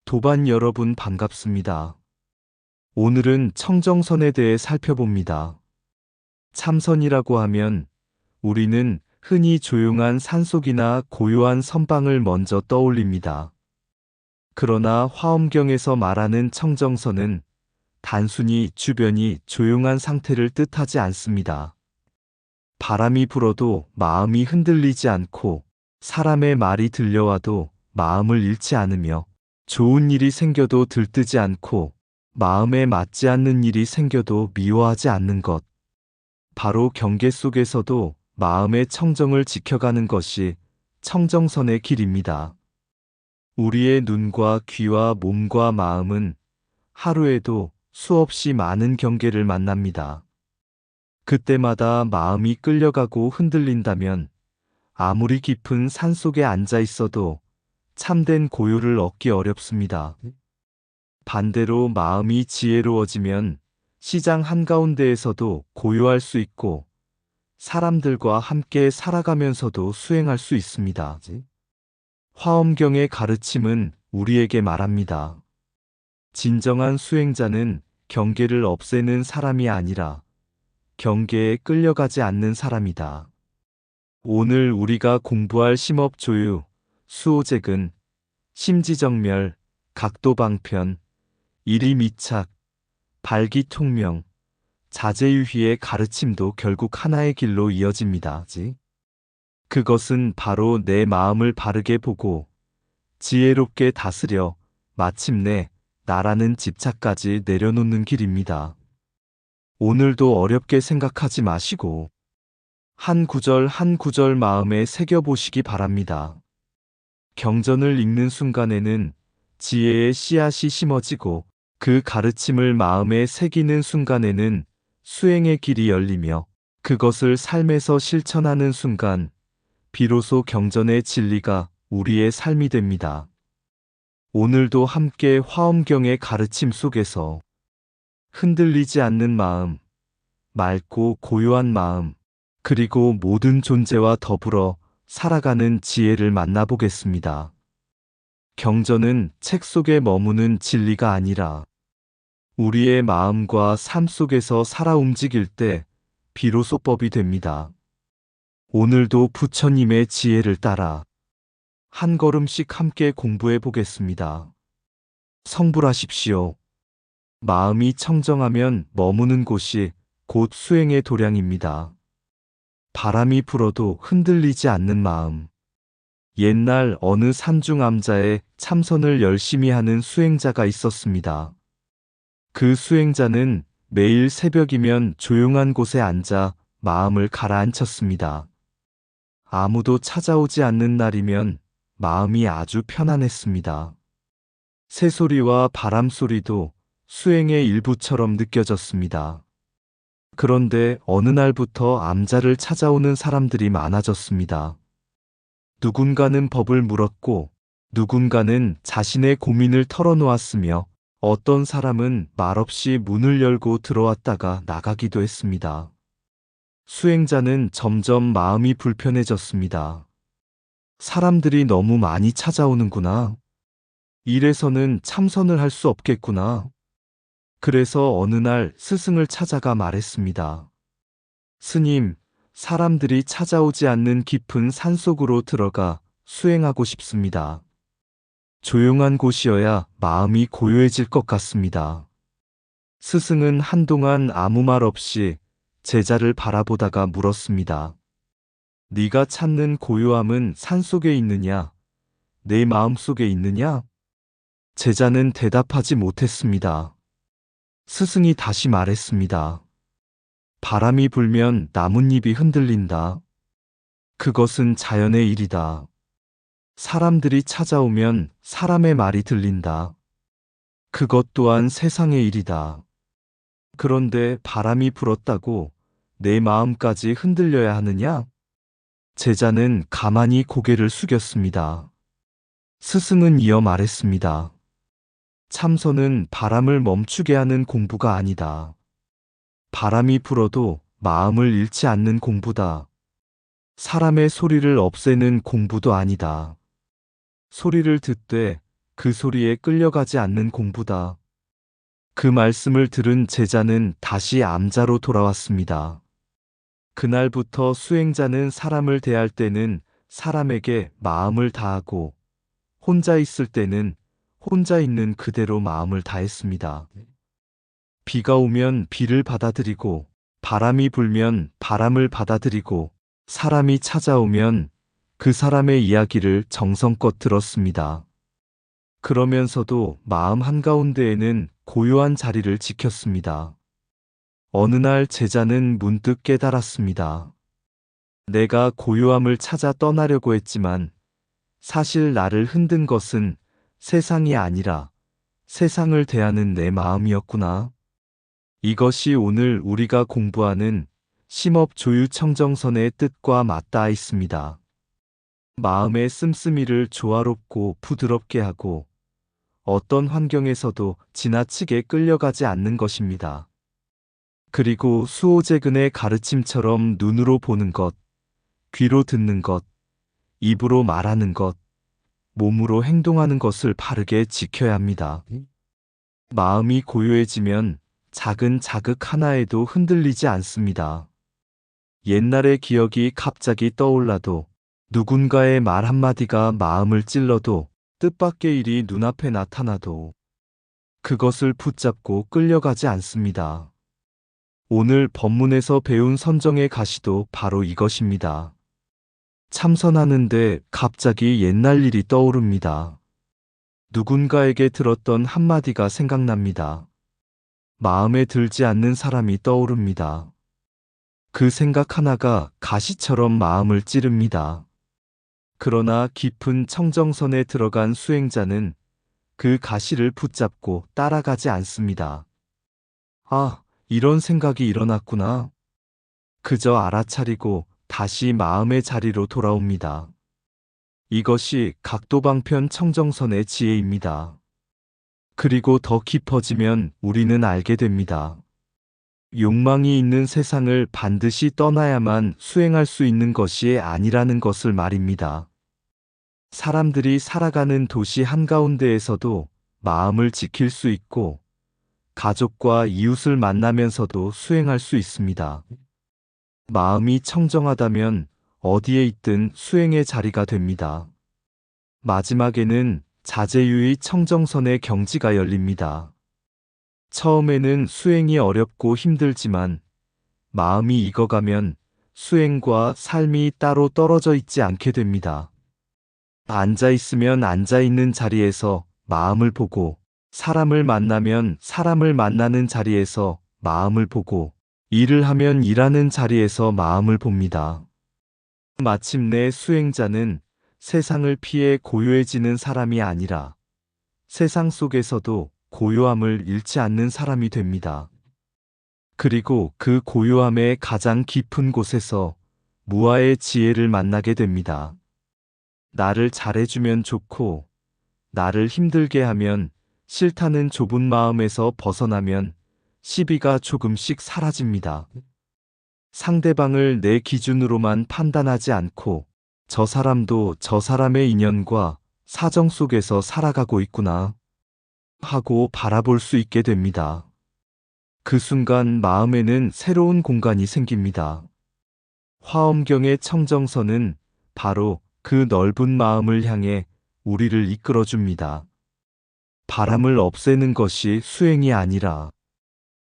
도반 여러분 반갑습니다. 오늘은 청정선에 대해 살펴봅니다. 참선이라고 하면 우리는 흔히 조용한 산속이나 고요한 선방을 먼저 떠올립니다. 그러나 화엄경에서 말하는 청정선은 단순히 주변이 조용한 상태를 뜻하지 않습니다. 바람이 불어도 마음이 흔들리지 않고 사람의 말이 들려와도 마음을 잃지 않으며 좋은 일이 생겨도 들뜨지 않고 마음에 맞지 않는 일이 생겨도 미워하지 않는 것. 바로 경계 속에서도 마음의 청정을 지켜가는 것이 청정선의 길입니다. 우리의 눈과 귀와 몸과 마음은 하루에도 수없이 많은 경계를 만납니다. 그때마다 마음이 끌려가고 흔들린다면 아무리 깊은 산속에 앉아 있어도 참된 고요를 얻기 어렵습니다. 반대로 마음이 지혜로워지면 시장 한가운데에서도 고요할 수 있고 사람들과 함께 살아가면서도 수행할 수 있습니다. 화엄경의 가르침은 우리에게 말합니다. 진정한 수행자는 경계를 없애는 사람이 아니라 경계에 끌려가지 않는 사람이다. 오늘 우리가 공부할 심업조유, 수오잭은 심지정멸, 각도방편, 일이미착, 발기통명, 자제유희의 가르침도 결국 하나의 길로 이어집니다. 그것은 바로 내 마음을 바르게 보고 지혜롭게 다스려 마침내 나라는 집착까지 내려놓는 길입니다. 오늘도 어렵게 생각하지 마시고 한 구절 한 구절 마음에 새겨보시기 바랍니다. 경전을 읽는 순간에는 지혜의 씨앗이 심어지고 그 가르침을 마음에 새기는 순간에는 수행의 길이 열리며 그것을 삶에서 실천하는 순간 비로소 경전의 진리가 우리의 삶이 됩니다. 오늘도 함께 화엄경의 가르침 속에서 흔들리지 않는 마음, 맑고 고요한 마음, 그리고 모든 존재와 더불어 살아가는 지혜를 만나보겠습니다. 경전은 책 속에 머무는 진리가 아니라 우리의 마음과 삶 속에서 살아 움직일 때 비로소 법이 됩니다. 오늘도 부처님의 지혜를 따라 한 걸음씩 함께 공부해 보겠습니다. 성불하십시오. 마음이 청정하면 머무는 곳이 곧 수행의 도량입니다. 바람이 불어도 흔들리지 않는 마음. 옛날 어느 산중암자에 참선을 열심히 하는 수행자가 있었습니다. 그 수행자는 매일 새벽이면 조용한 곳에 앉아 마음을 가라앉혔습니다. 아무도 찾아오지 않는 날이면 마음이 아주 편안했습니다. 새소리와 바람소리도 수행의 일부처럼 느껴졌습니다. 그런데 어느 날부터 암자를 찾아오는 사람들이 많아졌습니다. 누군가는 법을 물었고 누군가는 자신의 고민을 털어놓았으며 어떤 사람은 말없이 문을 열고 들어왔다가 나가기도 했습니다. 수행자는 점점 마음이 불편해졌습니다. 사람들이 너무 많이 찾아오는구나. 이래서는 참선을 할 수 없겠구나. 그래서 어느 날 스승을 찾아가 말했습니다. 스님, 사람들이 찾아오지 않는 깊은 산속으로 들어가 수행하고 싶습니다. 조용한 곳이어야 마음이 고요해질 것 같습니다. 스승은 한동안 아무 말 없이 제자를 바라보다가 물었습니다. 네가 찾는 고요함은 산속에 있느냐? 내 마음속에 있느냐? 제자는 대답하지 못했습니다. 스승이 다시 말했습니다. 바람이 불면 나뭇잎이 흔들린다. 그것은 자연의 일이다. 사람들이 찾아오면 사람의 말이 들린다. 그것 또한 세상의 일이다. 그런데 바람이 불었다고 내 마음까지 흔들려야 하느냐? 제자는 가만히 고개를 숙였습니다. 스승은 이어 말했습니다. 참선은 바람을 멈추게 하는 공부가 아니다. 바람이 불어도 마음을 잃지 않는 공부다. 사람의 소리를 없애는 공부도 아니다. 소리를 듣되 그 소리에 끌려가지 않는 공부다. 그 말씀을 들은 제자는 다시 암자로 돌아왔습니다. 그날부터 수행자는 사람을 대할 때는 사람에게 마음을 다하고 혼자 있을 때는 혼자 있는 그대로 마음을 다했습니다. 비가 오면 비를 받아들이고 바람이 불면 바람을 받아들이고 사람이 찾아오면 그 사람의 이야기를 정성껏 들었습니다. 그러면서도 마음 한가운데에는 고요한 자리를 지켰습니다. 어느 날 제자는 문득 깨달았습니다. 내가 고요함을 찾아 떠나려고 했지만 사실 나를 흔든 것은 세상이 아니라 세상을 대하는 내 마음이었구나. 이것이 오늘 우리가 공부하는 심업조유청정선의 뜻과 맞닿아 있습니다. 마음의 씀씀이를 조화롭고 부드럽게 하고 어떤 환경에서도 지나치게 끌려가지 않는 것입니다. 그리고 수호재근의 가르침처럼 눈으로 보는 것, 귀로 듣는 것, 입으로 말하는 것, 몸으로 행동하는 것을 바르게 지켜야 합니다. 마음이 고요해지면 작은 자극 하나에도 흔들리지 않습니다. 옛날의 기억이 갑자기 떠올라도 누군가의 말 한마디가 마음을 찔러도 뜻밖의 일이 눈앞에 나타나도 그것을 붙잡고 끌려가지 않습니다. 오늘 법문에서 배운 선정의 가시도 바로 이것입니다. 참선하는데 갑자기 옛날 일이 떠오릅니다. 누군가에게 들었던 한마디가 생각납니다. 마음에 들지 않는 사람이 떠오릅니다. 그 생각 하나가 가시처럼 마음을 찌릅니다. 그러나 깊은 청정선에 들어간 수행자는 그 가시를 붙잡고 따라가지 않습니다. 아, 이런 생각이 일어났구나. 그저 알아차리고 다시 마음의 자리로 돌아옵니다. 이것이 각도방편 청정선의 지혜입니다. 그리고 더 깊어지면 우리는 알게 됩니다. 욕망이 있는 세상을 반드시 떠나야만 수행할 수 있는 것이 아니라는 것을 말입니다. 사람들이 살아가는 도시 한가운데에서도 마음을 지킬 수 있고 가족과 이웃을 만나면서도 수행할 수 있습니다. 마음이 청정하다면 어디에 있든 수행의 자리가 됩니다. 마지막에는 자제유의 청정선의 경지가 열립니다. 처음에는 수행이 어렵고 힘들지만 마음이 익어가면 수행과 삶이 따로 떨어져 있지 않게 됩니다. 앉아 있으면 앉아 있는 자리에서 마음을 보고 사람을 만나면 사람을 만나는 자리에서 마음을 보고 일을 하면 일하는 자리에서 마음을 봅니다. 마침내 수행자는 세상을 피해 고요해지는 사람이 아니라 세상 속에서도 고요함을 잃지 않는 사람이 됩니다. 그리고 그 고요함의 가장 깊은 곳에서 무아의 지혜를 만나게 됩니다. 나를 잘해주면 좋고 나를 힘들게 하면 싫다는 좁은 마음에서 벗어나면 시비가 조금씩 사라집니다. 상대방을 내 기준으로만 판단하지 않고 저 사람도 저 사람의 인연과 사정 속에서 살아가고 있구나 하고 바라볼 수 있게 됩니다. 그 순간 마음에는 새로운 공간이 생깁니다. 화엄경의 청정선은 바로 그 넓은 마음을 향해 우리를 이끌어줍니다. 바람을 없애는 것이 수행이 아니라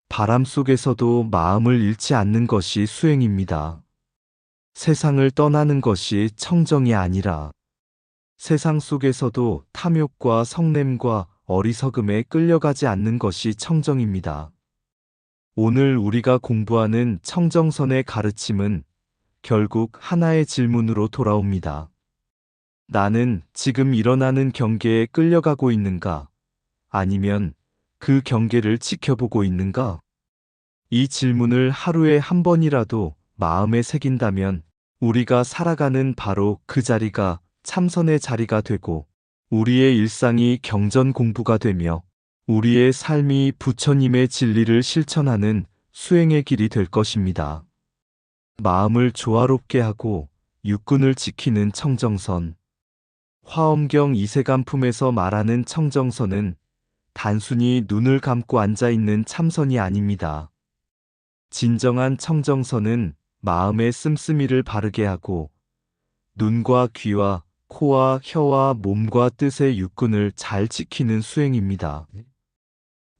바람 속에서도 마음을 잃지 않는 것이 수행입니다. 세상을 떠나는 것이 청정이 아니라 세상 속에서도 탐욕과 성냄과 어리석음에 끌려가지 않는 것이 청정입니다. 오늘 우리가 공부하는 청정선의 가르침은 결국 하나의 질문으로 돌아옵니다. 나는 지금 일어나는 경계에 끌려가고 있는가? 아니면 그 경계를 지켜보고 있는가? 이 질문을 하루에 한 번이라도 마음에 새긴다면 우리가 살아가는 바로 그 자리가 참선의 자리가 되고 우리의 일상이 경전 공부가 되며 우리의 삶이 부처님의 진리를 실천하는 수행의 길이 될 것입니다. 마음을 조화롭게 하고 육군을 지키는 청정선. 화엄경 이세간품에서 말하는 청정선은 단순히 눈을 감고 앉아 있는 참선이 아닙니다. 진정한 청정선은 마음의 씀씀이를 바르게 하고 눈과 귀와 코와 혀와 몸과 뜻의 육군을 잘 지키는 수행입니다.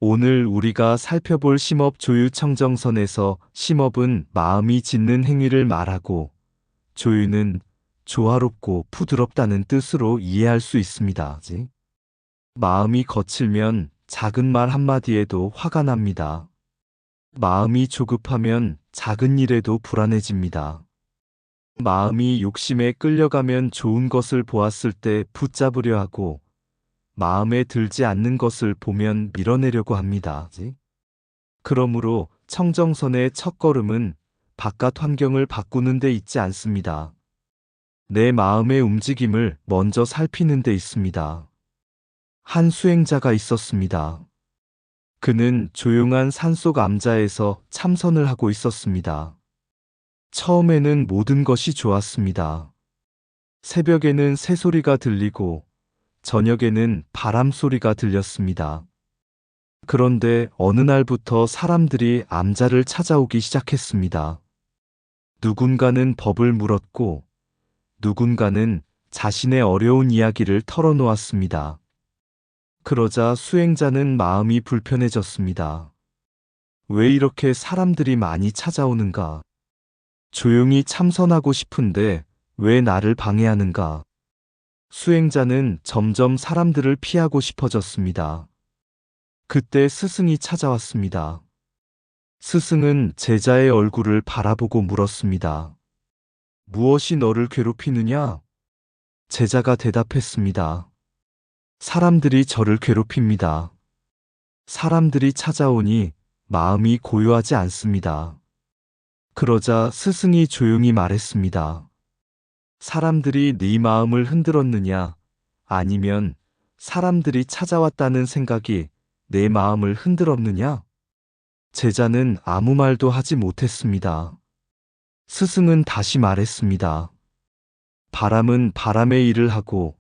오늘 우리가 살펴볼 심업 조유 청정선에서 심업은 마음이 짓는 행위를 말하고 조유는 조화롭고 부드럽다는 뜻으로 이해할 수 있습니다. 마음이 거칠면 작은 말 한마디에도 화가 납니다. 마음이 조급하면 작은 일에도 불안해집니다. 마음이 욕심에 끌려가면 좋은 것을 보았을 때 붙잡으려 하고 마음에 들지 않는 것을 보면 밀어내려고 합니다. 그러므로 청정선의 첫걸음은 바깥 환경을 바꾸는 데 있지 않습니다. 내 마음의 움직임을 먼저 살피는 데 있습니다. 한 수행자가 있었습니다. 그는 조용한 산속 암자에서 참선을 하고 있었습니다. 처음에는 모든 것이 좋았습니다. 새벽에는 새소리가 들리고 저녁에는 바람 소리가 들렸습니다. 그런데 어느 날부터 사람들이 암자를 찾아오기 시작했습니다. 누군가는 법을 물었고 누군가는 자신의 어려운 이야기를 털어놓았습니다. 그러자 수행자는 마음이 불편해졌습니다. 왜 이렇게 사람들이 많이 찾아오는가? 조용히 참선하고 싶은데 왜 나를 방해하는가? 수행자는 점점 사람들을 피하고 싶어졌습니다. 그때 스승이 찾아왔습니다. 스승은 제자의 얼굴을 바라보고 물었습니다. 무엇이 너를 괴롭히느냐? 제자가 대답했습니다. 사람들이 저를 괴롭힙니다. 사람들이 찾아오니 마음이 고요하지 않습니다. 그러자 스승이 조용히 말했습니다. 사람들이 네 마음을 흔들었느냐? 아니면 사람들이 찾아왔다는 생각이 내 마음을 흔들었느냐? 제자는 아무 말도 하지 못했습니다. 스승은 다시 말했습니다. 바람은 바람의 일을 하고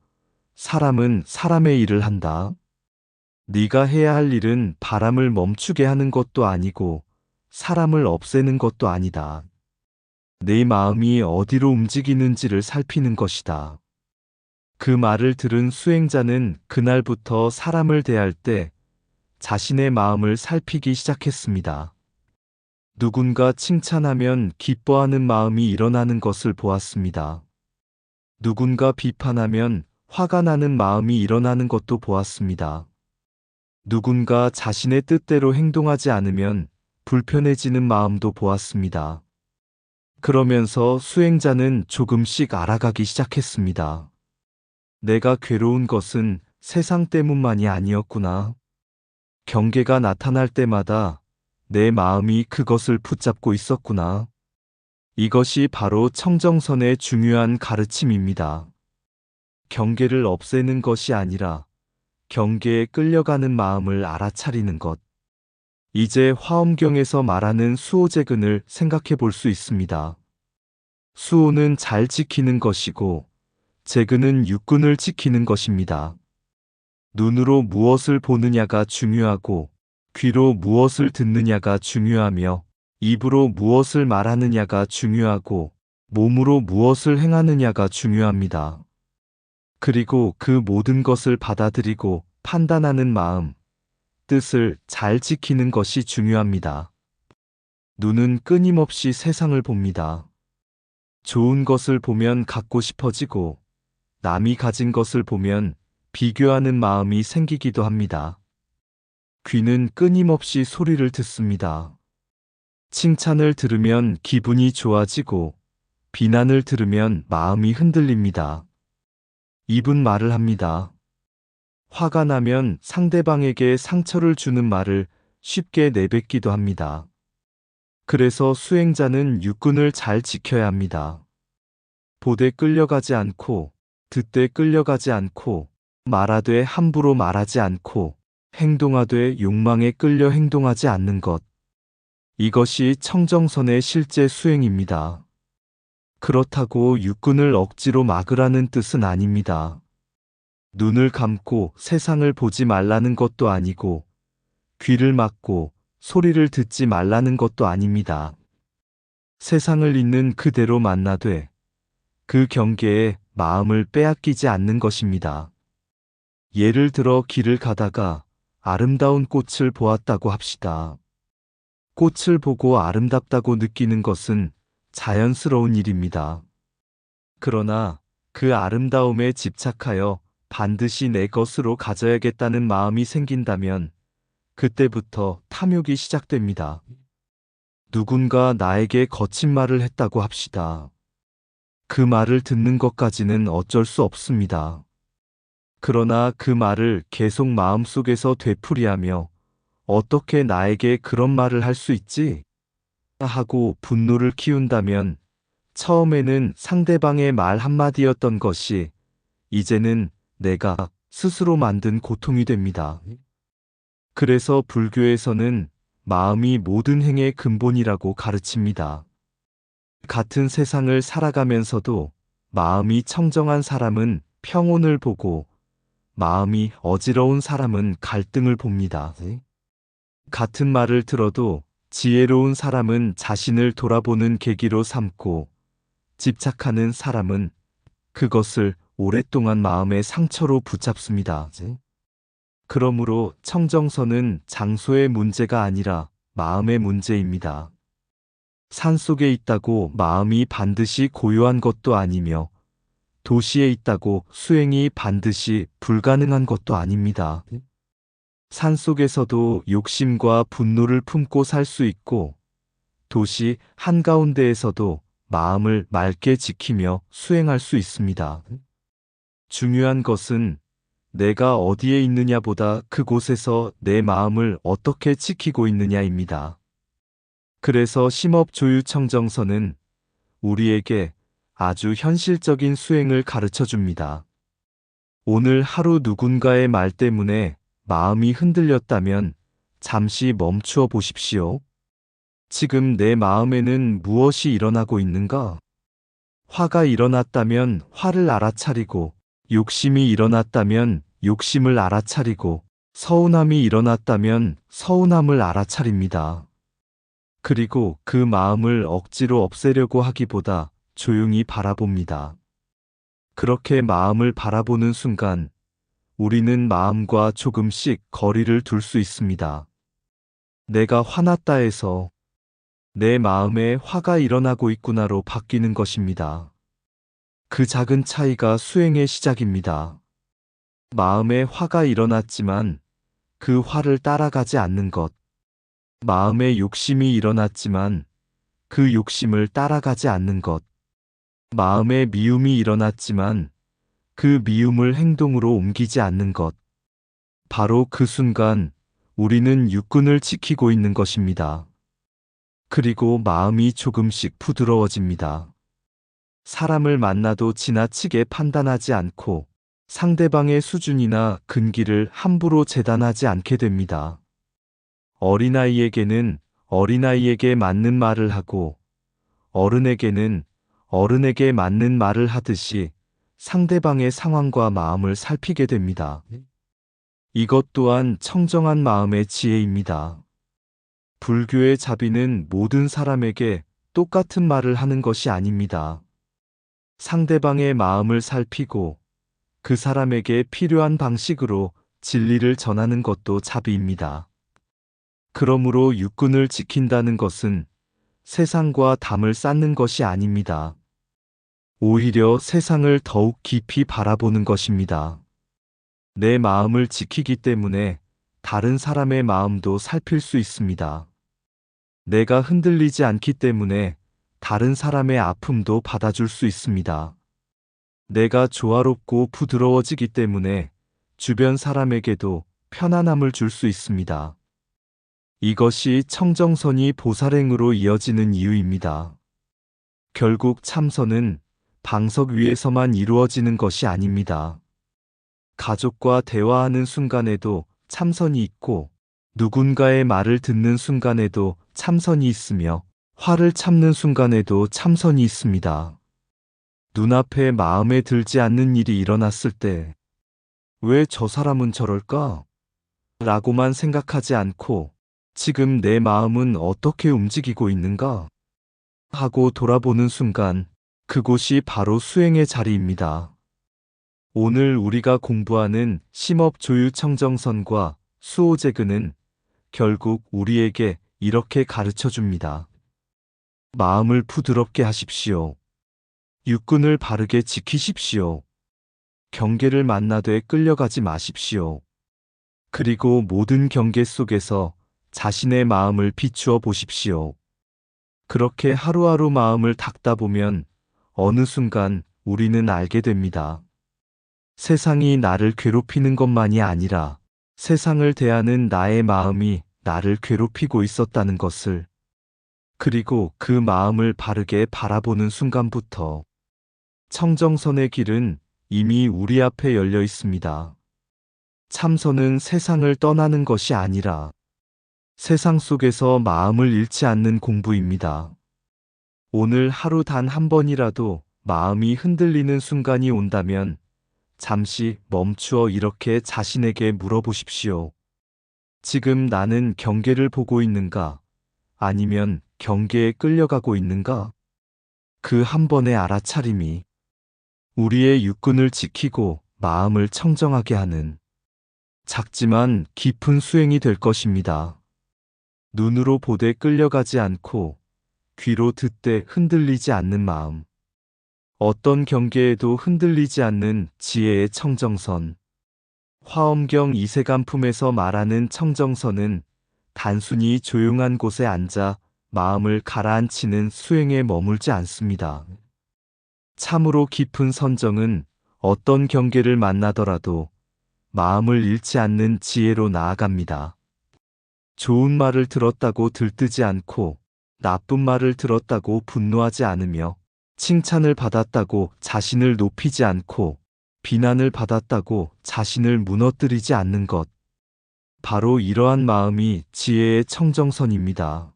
사람은 사람의 일을 한다. 네가 해야 할 일은 바람을 멈추게 하는 것도 아니고 사람을 없애는 것도 아니다. 내 마음이 어디로 움직이는지를 살피는 것이다. 그 말을 들은 수행자는 그날부터 사람을 대할 때 자신의 마음을 살피기 시작했습니다. 누군가 칭찬하면 기뻐하는 마음이 일어나는 것을 보았습니다. 누군가 비판하면 화가 나는 마음이 일어나는 것도 보았습니다. 누군가 자신의 뜻대로 행동하지 않으면 불편해지는 마음도 보았습니다. 그러면서 수행자는 조금씩 알아가기 시작했습니다. 내가 괴로운 것은 세상 때문만이 아니었구나. 경계가 나타날 때마다 내 마음이 그것을 붙잡고 있었구나. 이것이 바로 청정선의 중요한 가르침입니다. 경계를 없애는 것이 아니라 경계에 끌려가는 마음을 알아차리는 것. 이제 화엄경에서 말하는 수호재근을 생각해 볼 수 있습니다. 수호는 잘 지키는 것이고 재근은 육군을 지키는 것입니다. 눈으로 무엇을 보느냐가 중요하고 귀로 무엇을 듣느냐가 중요하며 입으로 무엇을 말하느냐가 중요하고 몸으로 무엇을 행하느냐가 중요합니다. 그리고 그 모든 것을 받아들이고 판단하는 마음, 뜻을 잘 지키는 것이 중요합니다. 눈은 끊임없이 세상을 봅니다. 좋은 것을 보면 갖고 싶어지고 남이 가진 것을 보면 비교하는 마음이 생기기도 합니다. 귀는 끊임없이 소리를 듣습니다. 칭찬을 들으면 기분이 좋아지고 비난을 들으면 마음이 흔들립니다. 입은 말을 합니다. 화가 나면 상대방에게 상처를 주는 말을 쉽게 내뱉기도 합니다. 그래서 수행자는 육군을 잘 지켜야 합니다. 보되 끌려가지 않고, 듣되 끌려가지 않고, 말하되 함부로 말하지 않고, 행동하되 욕망에 끌려 행동하지 않는 것. 이것이 청정선의 실제 수행입니다. 그렇다고 육군을 억지로 막으라는 뜻은 아닙니다. 눈을 감고 세상을 보지 말라는 것도 아니고 귀를 막고 소리를 듣지 말라는 것도 아닙니다. 세상을 있는 그대로 만나되 그 경계에 마음을 빼앗기지 않는 것입니다. 예를 들어 길을 가다가 아름다운 꽃을 보았다고 합시다. 꽃을 보고 아름답다고 느끼는 것은 자연스러운 일입니다. 그러나 그 아름다움에 집착하여 반드시 내 것으로 가져야겠다는 마음이 생긴다면 그때부터 탐욕이 시작됩니다. 누군가 나에게 거친 말을 했다고 합시다. 그 말을 듣는 것까지는 어쩔 수 없습니다. 그러나 그 말을 계속 마음속에서 되풀이하며 어떻게 나에게 그런 말을 할 수 있지? 하고 분노를 키운다면 처음에는 상대방의 말 한마디였던 것이 이제는 내가 스스로 만든 고통이 됩니다. 그래서 불교에서는 마음이 모든 행의 근본이라고 가르칩니다. 같은 세상을 살아가면서도 마음이 청정한 사람은 평온을 보고 마음이 어지러운 사람은 갈등을 봅니다. 같은 말을 들어도 지혜로운 사람은 자신을 돌아보는 계기로 삼고 집착하는 사람은 그것을 오랫동안 마음의 상처로 붙잡습니다. 그러므로 청정선은 장소의 문제가 아니라 마음의 문제입니다. 산속에 있다고 마음이 반드시 고요한 것도 아니며 도시에 있다고 수행이 반드시 불가능한 것도 아닙니다. 산속에서도 욕심과 분노를 품고 살 수 있고 도시 한가운데에서도 마음을 맑게 지키며 수행할 수 있습니다. 중요한 것은 내가 어디에 있느냐보다 그곳에서 내 마음을 어떻게 지키고 있느냐입니다. 그래서 심업조유청정선은 우리에게 아주 현실적인 수행을 가르쳐 줍니다. 오늘 하루 누군가의 말 때문에 마음이 흔들렸다면 잠시 멈추어 보십시오. 지금 내 마음에는 무엇이 일어나고 있는가? 화가 일어났다면 화를 알아차리고, 욕심이 일어났다면 욕심을 알아차리고, 서운함이 일어났다면 서운함을 알아차립니다. 그리고 그 마음을 억지로 없애려고 하기보다 조용히 바라봅니다. 그렇게 마음을 바라보는 순간 우리는 마음과 조금씩 거리를 둘 수 있습니다. 내가 화났다 해서 내 마음에 화가 일어나고 있구나로 바뀌는 것입니다. 그 작은 차이가 수행의 시작입니다. 마음에 화가 일어났지만 그 화를 따라가지 않는 것. 마음에 욕심이 일어났지만 그 욕심을 따라가지 않는 것. 마음에 미움이 일어났지만 그 미움을 행동으로 옮기지 않는 것. 바로 그 순간 우리는 육군을 지키고 있는 것입니다. 그리고 마음이 조금씩 부드러워집니다. 사람을 만나도 지나치게 판단하지 않고 상대방의 수준이나 근기를 함부로 재단하지 않게 됩니다. 어린아이에게는 어린아이에게 맞는 말을 하고 어른에게는 어른에게 맞는 말을 하듯이 상대방의 상황과 마음을 살피게 됩니다. 이것 또한 청정한 마음의 지혜입니다. 불교의 자비는 모든 사람에게 똑같은 말을 하는 것이 아닙니다. 상대방의 마음을 살피고 그 사람에게 필요한 방식으로 진리를 전하는 것도 자비입니다. 그러므로 육군을 지킨다는 것은 세상과 담을 쌓는 것이 아닙니다. 오히려 세상을 더욱 깊이 바라보는 것입니다. 내 마음을 지키기 때문에 다른 사람의 마음도 살필 수 있습니다. 내가 흔들리지 않기 때문에 다른 사람의 아픔도 받아줄 수 있습니다. 내가 조화롭고 부드러워지기 때문에 주변 사람에게도 편안함을 줄 수 있습니다. 이것이 청정선이 보살행으로 이어지는 이유입니다. 결국 참선은 방석 위에서만 이루어지는 것이 아닙니다. 가족과 대화하는 순간에도 참선이 있고 누군가의 말을 듣는 순간에도 참선이 있으며 화를 참는 순간에도 참선이 있습니다. 눈앞에 마음에 들지 않는 일이 일어났을 때 왜 저 사람은 저럴까? 라고만 생각하지 않고 지금 내 마음은 어떻게 움직이고 있는가? 하고 돌아보는 순간 그곳이 바로 수행의 자리입니다. 오늘 우리가 공부하는 심업조유청정선과 수호제근은 결국 우리에게 이렇게 가르쳐 줍니다. 마음을 부드럽게 하십시오. 육군을 바르게 지키십시오. 경계를 만나되 끌려가지 마십시오. 그리고 모든 경계 속에서 자신의 마음을 비추어 보십시오. 그렇게 하루하루 마음을 닦다 보면 어느 순간 우리는 알게 됩니다. 세상이 나를 괴롭히는 것만이 아니라 세상을 대하는 나의 마음이 나를 괴롭히고 있었다는 것을, 그리고 그 마음을 바르게 바라보는 순간부터 청정선의 길은 이미 우리 앞에 열려 있습니다. 참선은 세상을 떠나는 것이 아니라 세상 속에서 마음을 잃지 않는 공부입니다. 오늘 하루 단 한 번이라도 마음이 흔들리는 순간이 온다면 잠시 멈추어 이렇게 자신에게 물어보십시오. 지금 나는 경계를 보고 있는가? 아니면 경계에 끌려가고 있는가? 그 한 번의 알아차림이 우리의 육군을 지키고 마음을 청정하게 하는 작지만 깊은 수행이 될 것입니다. 눈으로 보되 끌려가지 않고 귀로 듣되 흔들리지 않는 마음. 어떤 경계에도 흔들리지 않는 지혜의 청정선. 화엄경 이세간품에서 말하는 청정선은 단순히 조용한 곳에 앉아 마음을 가라앉히는 수행에 머물지 않습니다. 참으로 깊은 선정은 어떤 경계를 만나더라도 마음을 잃지 않는 지혜로 나아갑니다. 좋은 말을 들었다고 들뜨지 않고 나쁜 말을 들었다고 분노하지 않으며 칭찬을 받았다고 자신을 높이지 않고 비난을 받았다고 자신을 무너뜨리지 않는 것. 바로 이러한 마음이 지혜의 청정선입니다.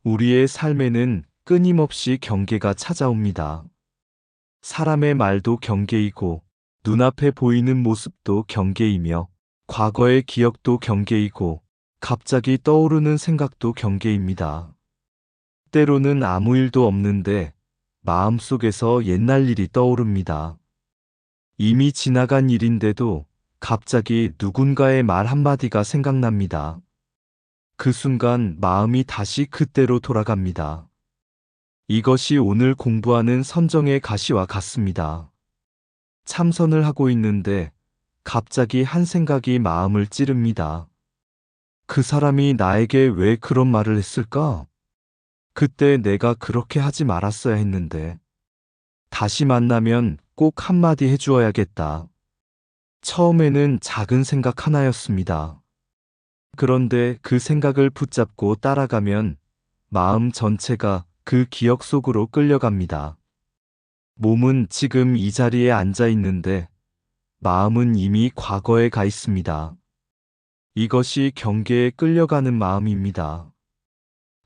우리의 삶에는 끊임없이 경계가 찾아옵니다. 사람의 말도 경계이고 눈앞에 보이는 모습도 경계이며 과거의 기억도 경계이고 갑자기 떠오르는 생각도 경계입니다. 때로는 아무 일도 없는데 마음속에서 옛날 일이 떠오릅니다. 이미 지나간 일인데도 갑자기 누군가의 말 한마디가 생각납니다. 그 순간 마음이 다시 그때로 돌아갑니다. 이것이 오늘 공부하는 선정의 가시와 같습니다. 참선을 하고 있는데 갑자기 한 생각이 마음을 찌릅니다. 그 사람이 나에게 왜 그런 말을 했을까? 그때 내가 그렇게 하지 말았어야 했는데. 다시 만나면 꼭 한마디 해주어야겠다. 처음에는 작은 생각 하나였습니다. 그런데 그 생각을 붙잡고 따라가면 마음 전체가 그 기억 속으로 끌려갑니다. 몸은 지금 이 자리에 앉아 있는데 마음은 이미 과거에 가 있습니다. 이것이 경계에 끌려가는 마음입니다.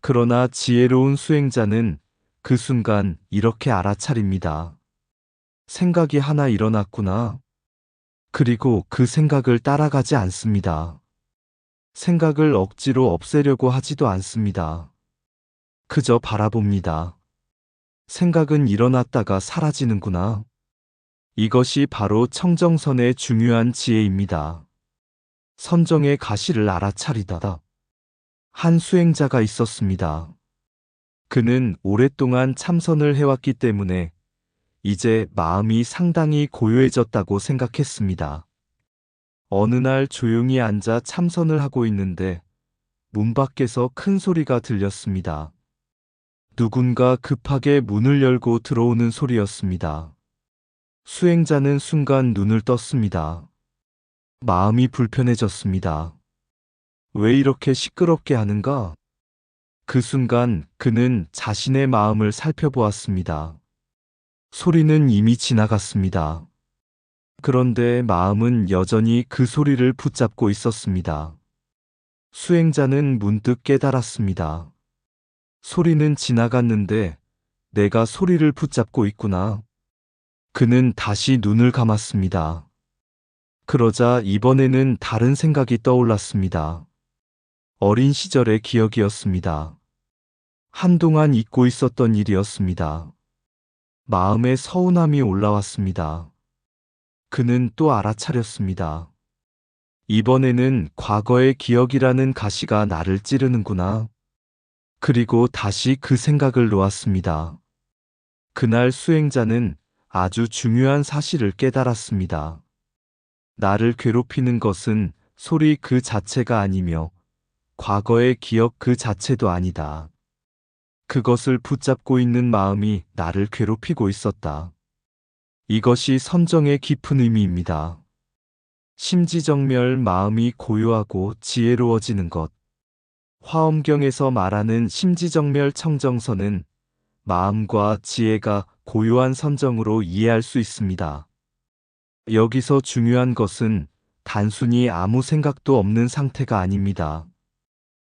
그러나 지혜로운 수행자는 그 순간 이렇게 알아차립니다. 생각이 하나 일어났구나. 그리고 그 생각을 따라가지 않습니다. 생각을 억지로 없애려고 하지도 않습니다. 그저 바라봅니다. 생각은 일어났다가 사라지는구나. 이것이 바로 청정선의 중요한 지혜입니다. 선정의 가시를 알아차리다. 한 수행자가 있었습니다. 그는 오랫동안 참선을 해왔기 때문에 이제 마음이 상당히 고요해졌다고 생각했습니다. 어느 날 조용히 앉아 참선을 하고 있는데 문 밖에서 큰 소리가 들렸습니다. 누군가 급하게 문을 열고 들어오는 소리였습니다. 수행자는 순간 눈을 떴습니다. 마음이 불편해졌습니다. 왜 이렇게 시끄럽게 하는가? 그 순간 그는 자신의 마음을 살펴보았습니다. 소리는 이미 지나갔습니다. 그런데 마음은 여전히 그 소리를 붙잡고 있었습니다. 수행자는 문득 깨달았습니다. 소리는 지나갔는데 내가 소리를 붙잡고 있구나. 그는 다시 눈을 감았습니다. 그러자 이번에는 다른 생각이 떠올랐습니다. 어린 시절의 기억이었습니다. 한동안 잊고 있었던 일이었습니다. 마음에 서운함이 올라왔습니다. 그는 또 알아차렸습니다. 이번에는 과거의 기억이라는 가시가 나를 찌르는구나. 그리고 다시 그 생각을 놓았습니다. 그날 수행자는 아주 중요한 사실을 깨달았습니다. 나를 괴롭히는 것은 소리 그 자체가 아니며 과거의 기억 그 자체도 아니다. 그것을 붙잡고 있는 마음이 나를 괴롭히고 있었다. 이것이 선정의 깊은 의미입니다. 심지정멸 마음이 고요하고 지혜로워지는 것. 화엄경에서 말하는 심지정멸 청정선은 마음과 지혜가 고요한 선정으로 이해할 수 있습니다. 여기서 중요한 것은 단순히 아무 생각도 없는 상태가 아닙니다.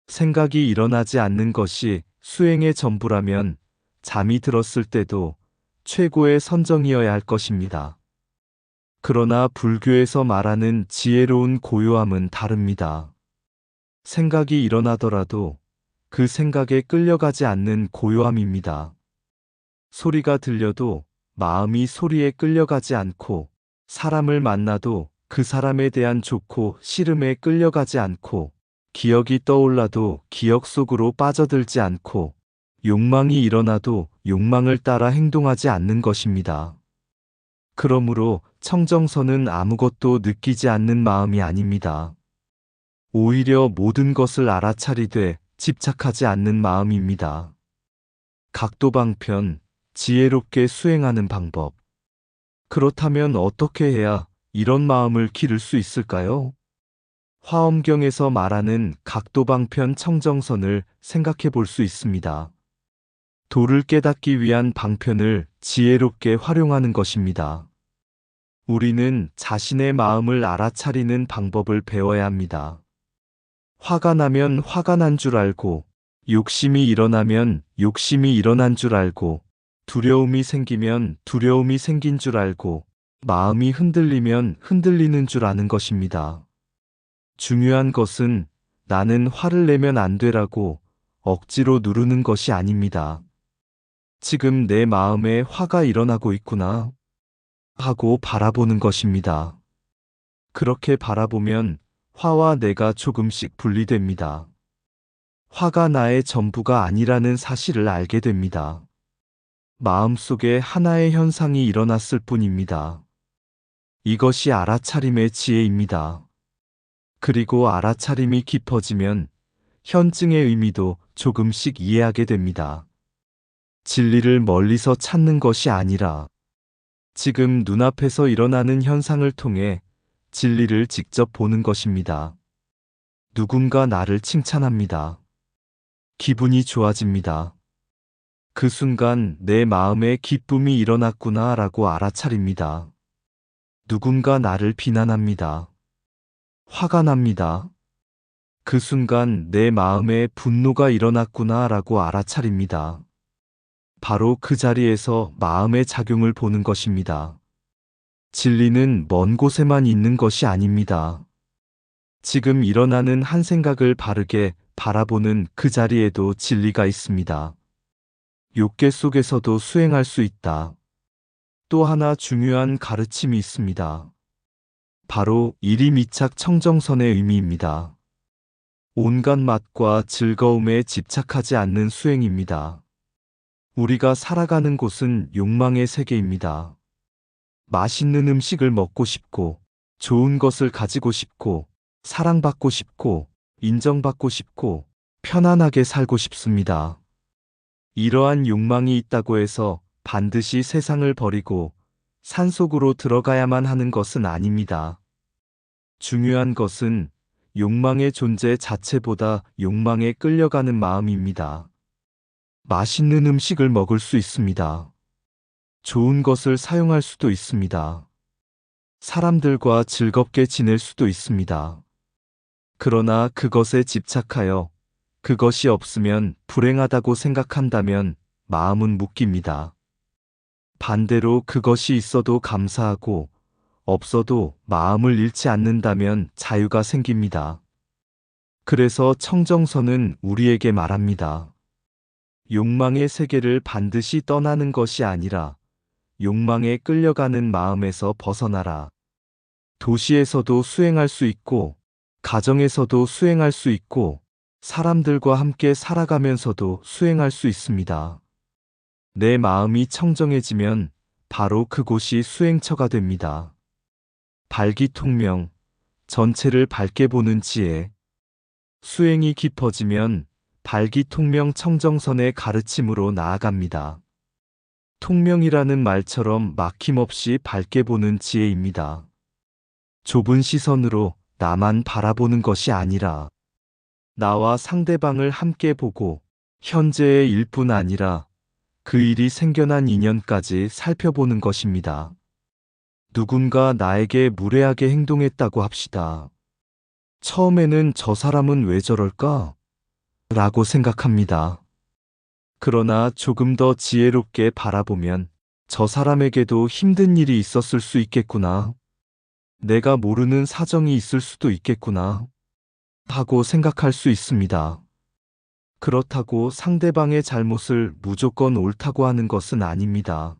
생각이 일어나지 않는 것이 수행의 전부라면 잠이 들었을 때도 최고의 선정이어야 할 것입니다. 그러나 불교에서 말하는 지혜로운 고요함은 다릅니다. 생각이 일어나더라도 그 생각에 끌려가지 않는 고요함입니다. 소리가 들려도 마음이 소리에 끌려가지 않고, 사람을 만나도 그 사람에 대한 좋고 싫음에 끌려가지 않고, 기억이 떠올라도 기억 속으로 빠져들지 않고, 욕망이 일어나도 욕망을 따라 행동하지 않는 것입니다. 그러므로 청정선은 아무것도 느끼지 않는 마음이 아닙니다. 오히려 모든 것을 알아차리되 집착하지 않는 마음입니다. 각도방편, 지혜롭게 수행하는 방법. 그렇다면 어떻게 해야 이런 마음을 기를 수 있을까요? 화엄경에서 말하는 각도방편 청정선을 생각해 볼 수 있습니다. 도를 깨닫기 위한 방편을 지혜롭게 활용하는 것입니다. 우리는 자신의 마음을 알아차리는 방법을 배워야 합니다. 화가 나면 화가 난 줄 알고, 욕심이 일어나면 욕심이 일어난 줄 알고, 두려움이 생기면 두려움이 생긴 줄 알고, 마음이 흔들리면 흔들리는 줄 아는 것입니다. 중요한 것은 나는 화를 내면 안 되라고 억지로 누르는 것이 아닙니다. 지금 내 마음에 화가 일어나고 있구나 하고 바라보는 것입니다. 그렇게 바라보면 화와 내가 조금씩 분리됩니다. 화가 나의 전부가 아니라는 사실을 알게 됩니다. 마음속에 하나의 현상이 일어났을 뿐입니다. 이것이 알아차림의 지혜입니다. 그리고 알아차림이 깊어지면 현증의 의미도 조금씩 이해하게 됩니다. 진리를 멀리서 찾는 것이 아니라 지금 눈앞에서 일어나는 현상을 통해 진리를 직접 보는 것입니다. 누군가 나를 칭찬합니다. 기분이 좋아집니다. 그 순간 내 마음에 기쁨이 일어났구나 라고 알아차립니다. 누군가 나를 비난합니다. 화가 납니다. 그 순간 내 마음에 분노가 일어났구나 라고 알아차립니다. 바로 그 자리에서 마음의 작용을 보는 것입니다. 진리는 먼 곳에만 있는 것이 아닙니다. 지금 일어나는 한 생각을 바르게 바라보는 그 자리에도 진리가 있습니다. 욕계 속에서도 수행할 수 있다. 또 하나 중요한 가르침이 있습니다. 바로 일이미착 청정선의 의미입니다. 온갖 맛과 즐거움에 집착하지 않는 수행입니다. 우리가 살아가는 곳은 욕망의 세계입니다. 맛있는 음식을 먹고 싶고, 좋은 것을 가지고 싶고, 사랑받고 싶고, 인정받고 싶고, 편안하게 살고 싶습니다. 이러한 욕망이 있다고 해서 반드시 세상을 버리고 산속으로 들어가야만 하는 것은 아닙니다. 중요한 것은 욕망의 존재 자체보다 욕망에 끌려가는 마음입니다. 맛있는 음식을 먹을 수 있습니다. 좋은 것을 사용할 수도 있습니다. 사람들과 즐겁게 지낼 수도 있습니다. 그러나 그것에 집착하여 그것이 없으면 불행하다고 생각한다면 마음은 묶입니다. 반대로 그것이 있어도 감사하고 없어도 마음을 잃지 않는다면 자유가 생깁니다. 그래서 청정선은 우리에게 말합니다. 욕망의 세계를 반드시 떠나는 것이 아니라 욕망에 끌려가는 마음에서 벗어나라. 도시에서도 수행할 수 있고, 가정에서도 수행할 수 있고, 사람들과 함께 살아가면서도 수행할 수 있습니다. 내 마음이 청정해지면 바로 그곳이 수행처가 됩니다. 발기통명, 전체를 밝게 보는 지혜. 수행이 깊어지면 발기통명 청정선의 가르침으로 나아갑니다. 통명이라는 말처럼 막힘없이 밝게 보는 지혜입니다. 좁은 시선으로 나만 바라보는 것이 아니라 나와 상대방을 함께 보고 현재의 일뿐 아니라 그 일이 생겨난 인연까지 살펴보는 것입니다. 누군가 나에게 무례하게 행동했다고 합시다. 처음에는 저 사람은 왜 저럴까? 라고 생각합니다. 그러나 조금 더 지혜롭게 바라보면 저 사람에게도 힘든 일이 있었을 수 있겠구나. 내가 모르는 사정이 있을 수도 있겠구나. 하고 생각할 수 있습니다. 그렇다고 상대방의 잘못을 무조건 옳다고 하는 것은 아닙니다.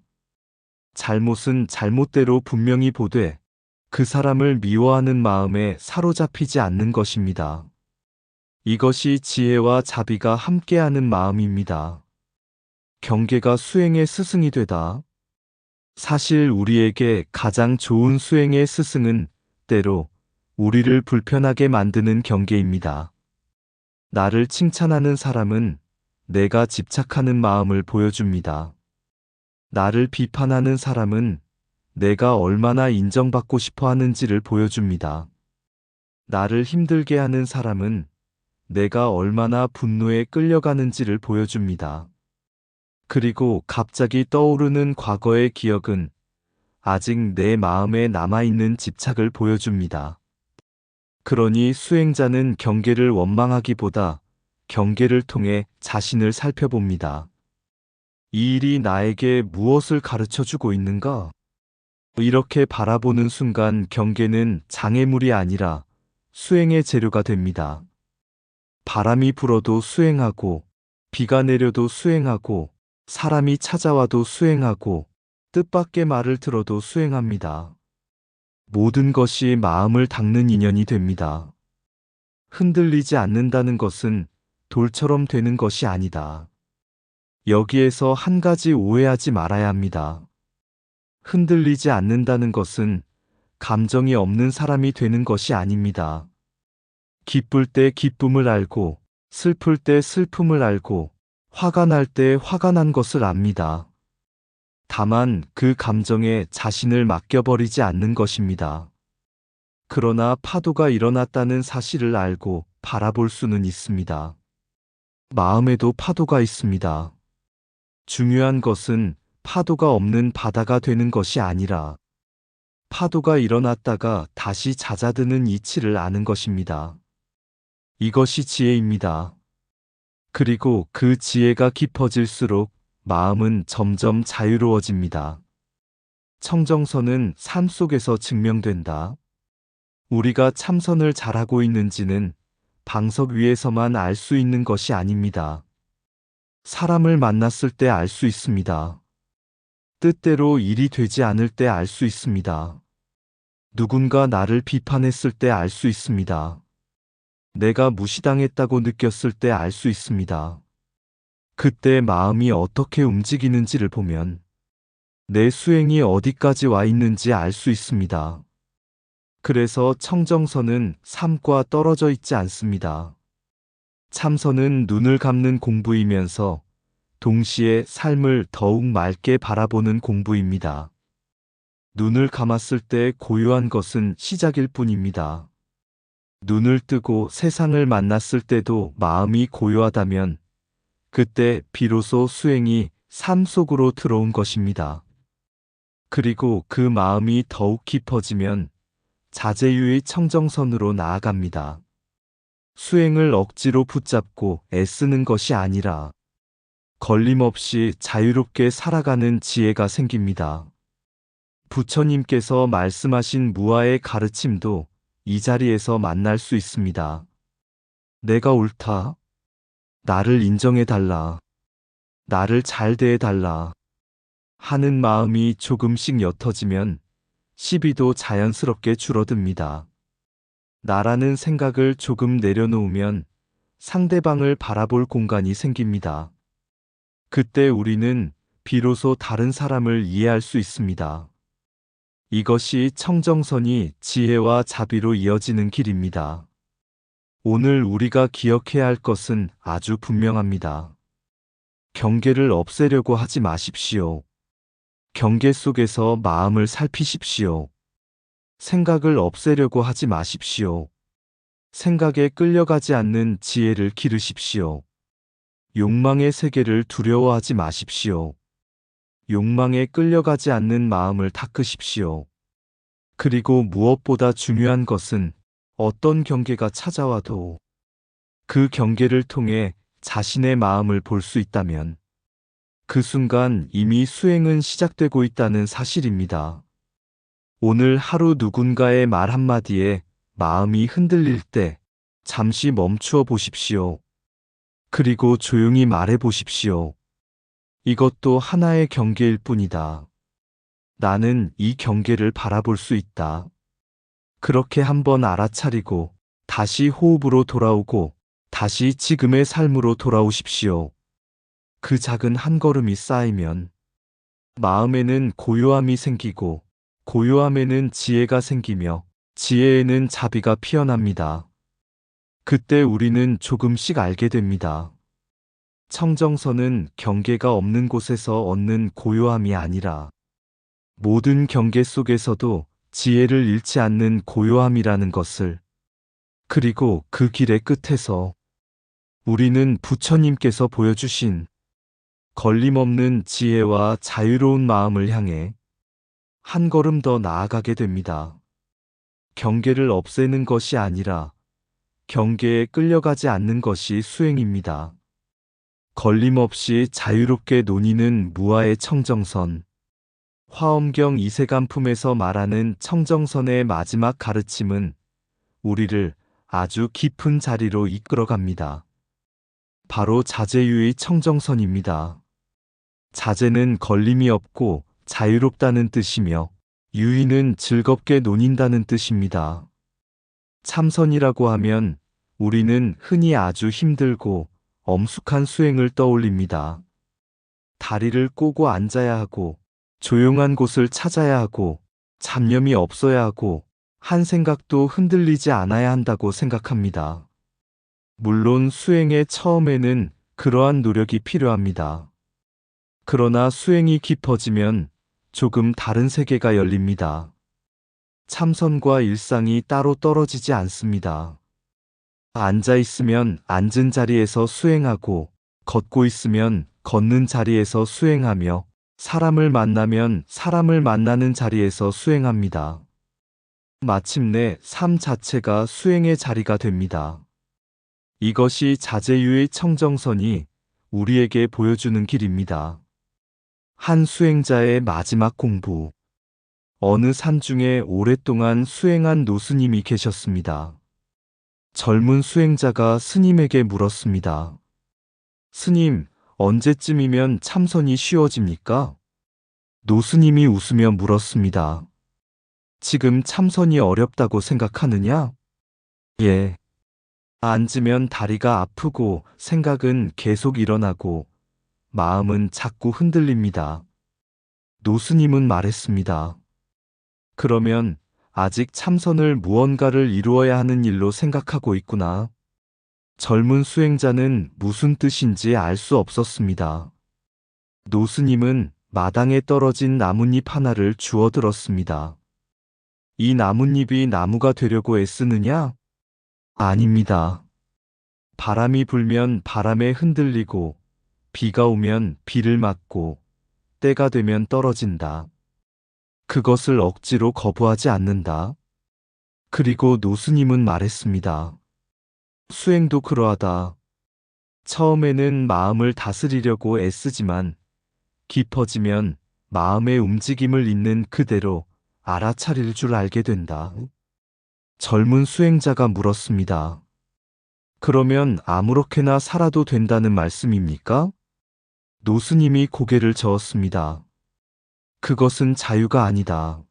잘못은 잘못대로 분명히 보되 그 사람을 미워하는 마음에 사로잡히지 않는 것입니다. 이것이 지혜와 자비가 함께하는 마음입니다. 경계가 수행의 스승이 되다. 사실 우리에게 가장 좋은 수행의 스승은 때로 우리를 불편하게 만드는 경계입니다. 나를 칭찬하는 사람은 내가 집착하는 마음을 보여줍니다. 나를 비판하는 사람은 내가 얼마나 인정받고 싶어 하는지를 보여줍니다. 나를 힘들게 하는 사람은 내가 얼마나 분노에 끌려가는지를 보여줍니다. 그리고 갑자기 떠오르는 과거의 기억은 아직 내 마음에 남아있는 집착을 보여줍니다. 그러니 수행자는 경계를 원망하기보다 경계를 통해 자신을 살펴봅니다. 이 일이 나에게 무엇을 가르쳐 주고 있는가? 이렇게 바라보는 순간 경계는 장애물이 아니라 수행의 재료가 됩니다. 바람이 불어도 수행하고, 비가 내려도 수행하고, 사람이 찾아와도 수행하고, 뜻밖의 말을 들어도 수행합니다. 모든 것이 마음을 닦는 인연이 됩니다. 흔들리지 않는다는 것은 돌처럼 되는 것이 아니다. 여기에서 한 가지 오해하지 말아야 합니다. 흔들리지 않는다는 것은 감정이 없는 사람이 되는 것이 아닙니다. 기쁠 때 기쁨을 알고, 슬플 때 슬픔을 알고, 화가 날 때 화가 난 것을 압니다. 다만 그 감정에 자신을 맡겨버리지 않는 것입니다. 그러나 파도가 일어났다는 사실을 알고 바라볼 수는 있습니다. 마음에도 파도가 있습니다. 중요한 것은 파도가 없는 바다가 되는 것이 아니라 파도가 일어났다가 다시 잦아드는 이치를 아는 것입니다. 이것이 지혜입니다. 그리고 그 지혜가 깊어질수록 마음은 점점 자유로워집니다. 청정선은 삶 속에서 증명된다. 우리가 참선을 잘하고 있는지는 방석 위에서만 알 수 있는 것이 아닙니다. 사람을 만났을 때 알 수 있습니다. 뜻대로 일이 되지 않을 때 알 수 있습니다. 누군가 나를 비판했을 때 알 수 있습니다. 내가 무시당했다고 느꼈을 때 알 수 있습니다. 그때 마음이 어떻게 움직이는지를 보면 내 수행이 어디까지 와 있는지 알 수 있습니다. 그래서 청정선은 삶과 떨어져 있지 않습니다. 참선은 눈을 감는 공부이면서 동시에 삶을 더욱 맑게 바라보는 공부입니다. 눈을 감았을 때 고요한 것은 시작일 뿐입니다. 눈을 뜨고 세상을 만났을 때도 마음이 고요하다면 그때 비로소 수행이 삶 속으로 들어온 것입니다. 그리고 그 마음이 더욱 깊어지면 자제유의 청정선으로 나아갑니다. 수행을 억지로 붙잡고 애쓰는 것이 아니라 걸림없이 자유롭게 살아가는 지혜가 생깁니다. 부처님께서 말씀하신 무아의 가르침도 이 자리에서 만날 수 있습니다. 내가 옳다. 나를 인정해달라. 나를 잘 대해달라. 하는 마음이 조금씩 옅어지면 시비도 자연스럽게 줄어듭니다. 나라는 생각을 조금 내려놓으면 상대방을 바라볼 공간이 생깁니다. 그때 우리는 비로소 다른 사람을 이해할 수 있습니다. 이것이 청정선이 지혜와 자비로 이어지는 길입니다. 오늘 우리가 기억해야 할 것은 아주 분명합니다. 경계를 없애려고 하지 마십시오. 경계 속에서 마음을 살피십시오. 생각을 없애려고 하지 마십시오. 생각에 끌려가지 않는 지혜를 기르십시오. 욕망의 세계를 두려워하지 마십시오. 욕망에 끌려가지 않는 마음을 닦으십시오. 그리고 무엇보다 중요한 것은 어떤 경계가 찾아와도 그 경계를 통해 자신의 마음을 볼 수 있다면 그 순간 이미 수행은 시작되고 있다는 사실입니다. 오늘 하루 누군가의 말 한마디에 마음이 흔들릴 때 잠시 멈추어 보십시오. 그리고 조용히 말해 보십시오. 이것도 하나의 경계일 뿐이다. 나는 이 경계를 바라볼 수 있다. 그렇게 한번 알아차리고 다시 호흡으로 돌아오고 다시 지금의 삶으로 돌아오십시오. 그 작은 한 걸음이 쌓이면 마음에는 고요함이 생기고 고요함에는 지혜가 생기며 지혜에는 자비가 피어납니다. 그때 우리는 조금씩 알게 됩니다. 청정선은 경계가 없는 곳에서 얻는 고요함이 아니라 모든 경계 속에서도 지혜를 잃지 않는 고요함이라는 것을, 그리고 그 길의 끝에서 우리는 부처님께서 보여주신 걸림없는 지혜와 자유로운 마음을 향해 한 걸음 더 나아가게 됩니다. 경계를 없애는 것이 아니라 경계에 끌려가지 않는 것이 수행입니다. 걸림없이 자유롭게 논의는 무아의 청정선. 화엄경 이세간품에서 말하는 청정선의 마지막 가르침은 우리를 아주 깊은 자리로 이끌어갑니다. 바로 자제유의 청정선입니다. 자제는 걸림이 없고 자유롭다는 뜻이며 유의는 즐겁게 논인다는 뜻입니다. 참선이라고 하면 우리는 흔히 아주 힘들고 엄숙한 수행을 떠올립니다. 다리를 꼬고 앉아야 하고 조용한 곳을 찾아야 하고 잡념이 없어야 하고 한 생각도 흔들리지 않아야 한다고 생각합니다. 물론 수행의 처음에는 그러한 노력이 필요합니다. 그러나 수행이 깊어지면 조금 다른 세계가 열립니다. 참선과 일상이 따로 떨어지지 않습니다. 앉아 있으면 앉은 자리에서 수행하고, 걷고 있으면 걷는 자리에서 수행하며, 사람을 만나면 사람을 만나는 자리에서 수행합니다. 마침내 삶 자체가 수행의 자리가 됩니다. 이것이 자제유의 청정선이 우리에게 보여주는 길입니다. 한 수행자의 마지막 공부. 어느 산중에 오랫동안 수행한 노스님이 계셨습니다. 젊은 수행자가 스님에게 물었습니다. 스님, 언제쯤이면 참선이 쉬워집니까? 노스님이 웃으며 물었습니다. 지금 참선이 어렵다고 생각하느냐? 예. 앉으면 다리가 아프고 생각은 계속 일어나고 마음은 자꾸 흔들립니다. 노스님은 말했습니다. 그러면 아직 참선을 무언가를 이루어야 하는 일로 생각하고 있구나. 젊은 수행자는 무슨 뜻인지 알 수 없었습니다. 노스님은 마당에 떨어진 나뭇잎 하나를 주워 들었습니다. 이 나뭇잎이 나무가 되려고 애쓰느냐? 아닙니다. 바람이 불면 바람에 흔들리고, 비가 오면 비를 맞고, 때가 되면 떨어진다. 그것을 억지로 거부하지 않는다. 그리고 노스님은 말했습니다. 수행도 그러하다. 처음에는 마음을 다스리려고 애쓰지만 깊어지면 마음의 움직임을 있는 그대로 알아차릴 줄 알게 된다. 젊은 수행자가 물었습니다. 그러면 아무렇게나 살아도 된다는 말씀입니까? 노스님이 고개를 저었습니다. 그것은 자유가 아니다.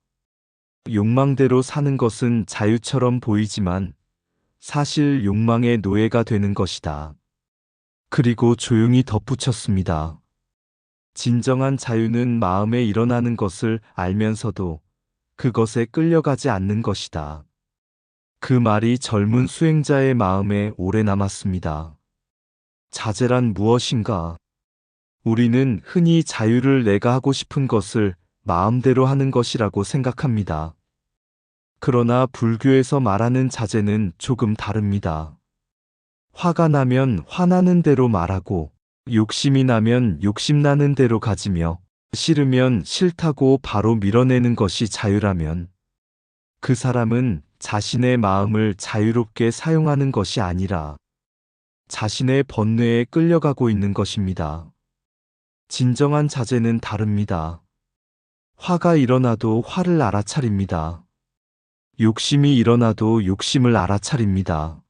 욕망대로 사는 것은 자유처럼 보이지만 사실 욕망의 노예가 되는 것이다. 그리고 조용히 덧붙였습니다. 진정한 자유는 마음에 일어나는 것을 알면서도 그것에 끌려가지 않는 것이다. 그 말이 젊은 수행자의 마음에 오래 남았습니다. 자제란 무엇인가? 우리는 흔히 자유를 내가 하고 싶은 것을 마음대로 하는 것이라고 생각합니다. 그러나 불교에서 말하는 자제는 조금 다릅니다. 화가 나면 화나는 대로 말하고, 욕심이 나면 욕심나는 대로 가지며, 싫으면 싫다고 바로 밀어내는 것이 자유라면, 그 사람은 자신의 마음을 자유롭게 사용하는 것이 아니라 자신의 번뇌에 끌려가고 있는 것입니다. 진정한 자제는 다릅니다. 화가 일어나도 화를 알아차립니다. 욕심이 일어나도 욕심을 알아차립니다.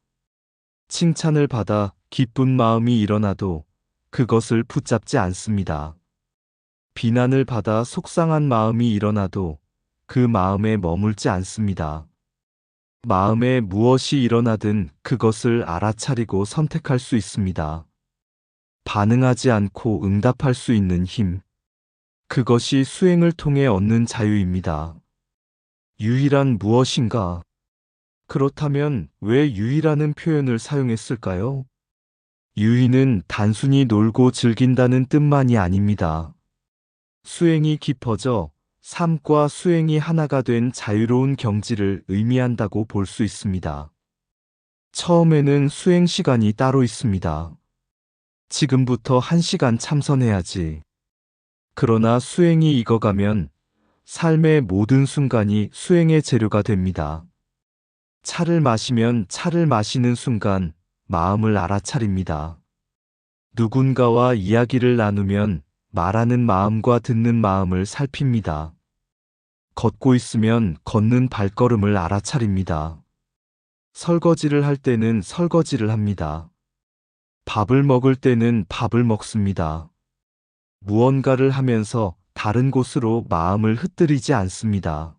칭찬을 받아 기쁜 마음이 일어나도 그것을 붙잡지 않습니다. 비난을 받아 속상한 마음이 일어나도 그 마음에 머물지 않습니다. 마음에 무엇이 일어나든 그것을 알아차리고 선택할 수 있습니다. 반응하지 않고 응답할 수 있는 힘. 그것이 수행을 통해 얻는 자유입니다. 유일한 무엇인가? 그렇다면 왜 유의라는 표현을 사용했을까요? 유의는 단순히 놀고 즐긴다는 뜻만이 아닙니다. 수행이 깊어져 삶과 수행이 하나가 된 자유로운 경지를 의미한다고 볼 수 있습니다. 처음에는 수행 시간이 따로 있습니다. 지금부터 1시간 참선해야지. 그러나 수행이 익어가면 삶의 모든 순간이 수행의 재료가 됩니다. 차를 마시면 차를 마시는 순간 마음을 알아차립니다. 누군가와 이야기를 나누면 말하는 마음과 듣는 마음을 살핍니다. 걷고 있으면 걷는 발걸음을 알아차립니다. 설거지를 할 때는 설거지를 합니다. 밥을 먹을 때는 밥을 먹습니다. 무언가를 하면서 다른 곳으로 마음을 흩뜨리지 않습니다.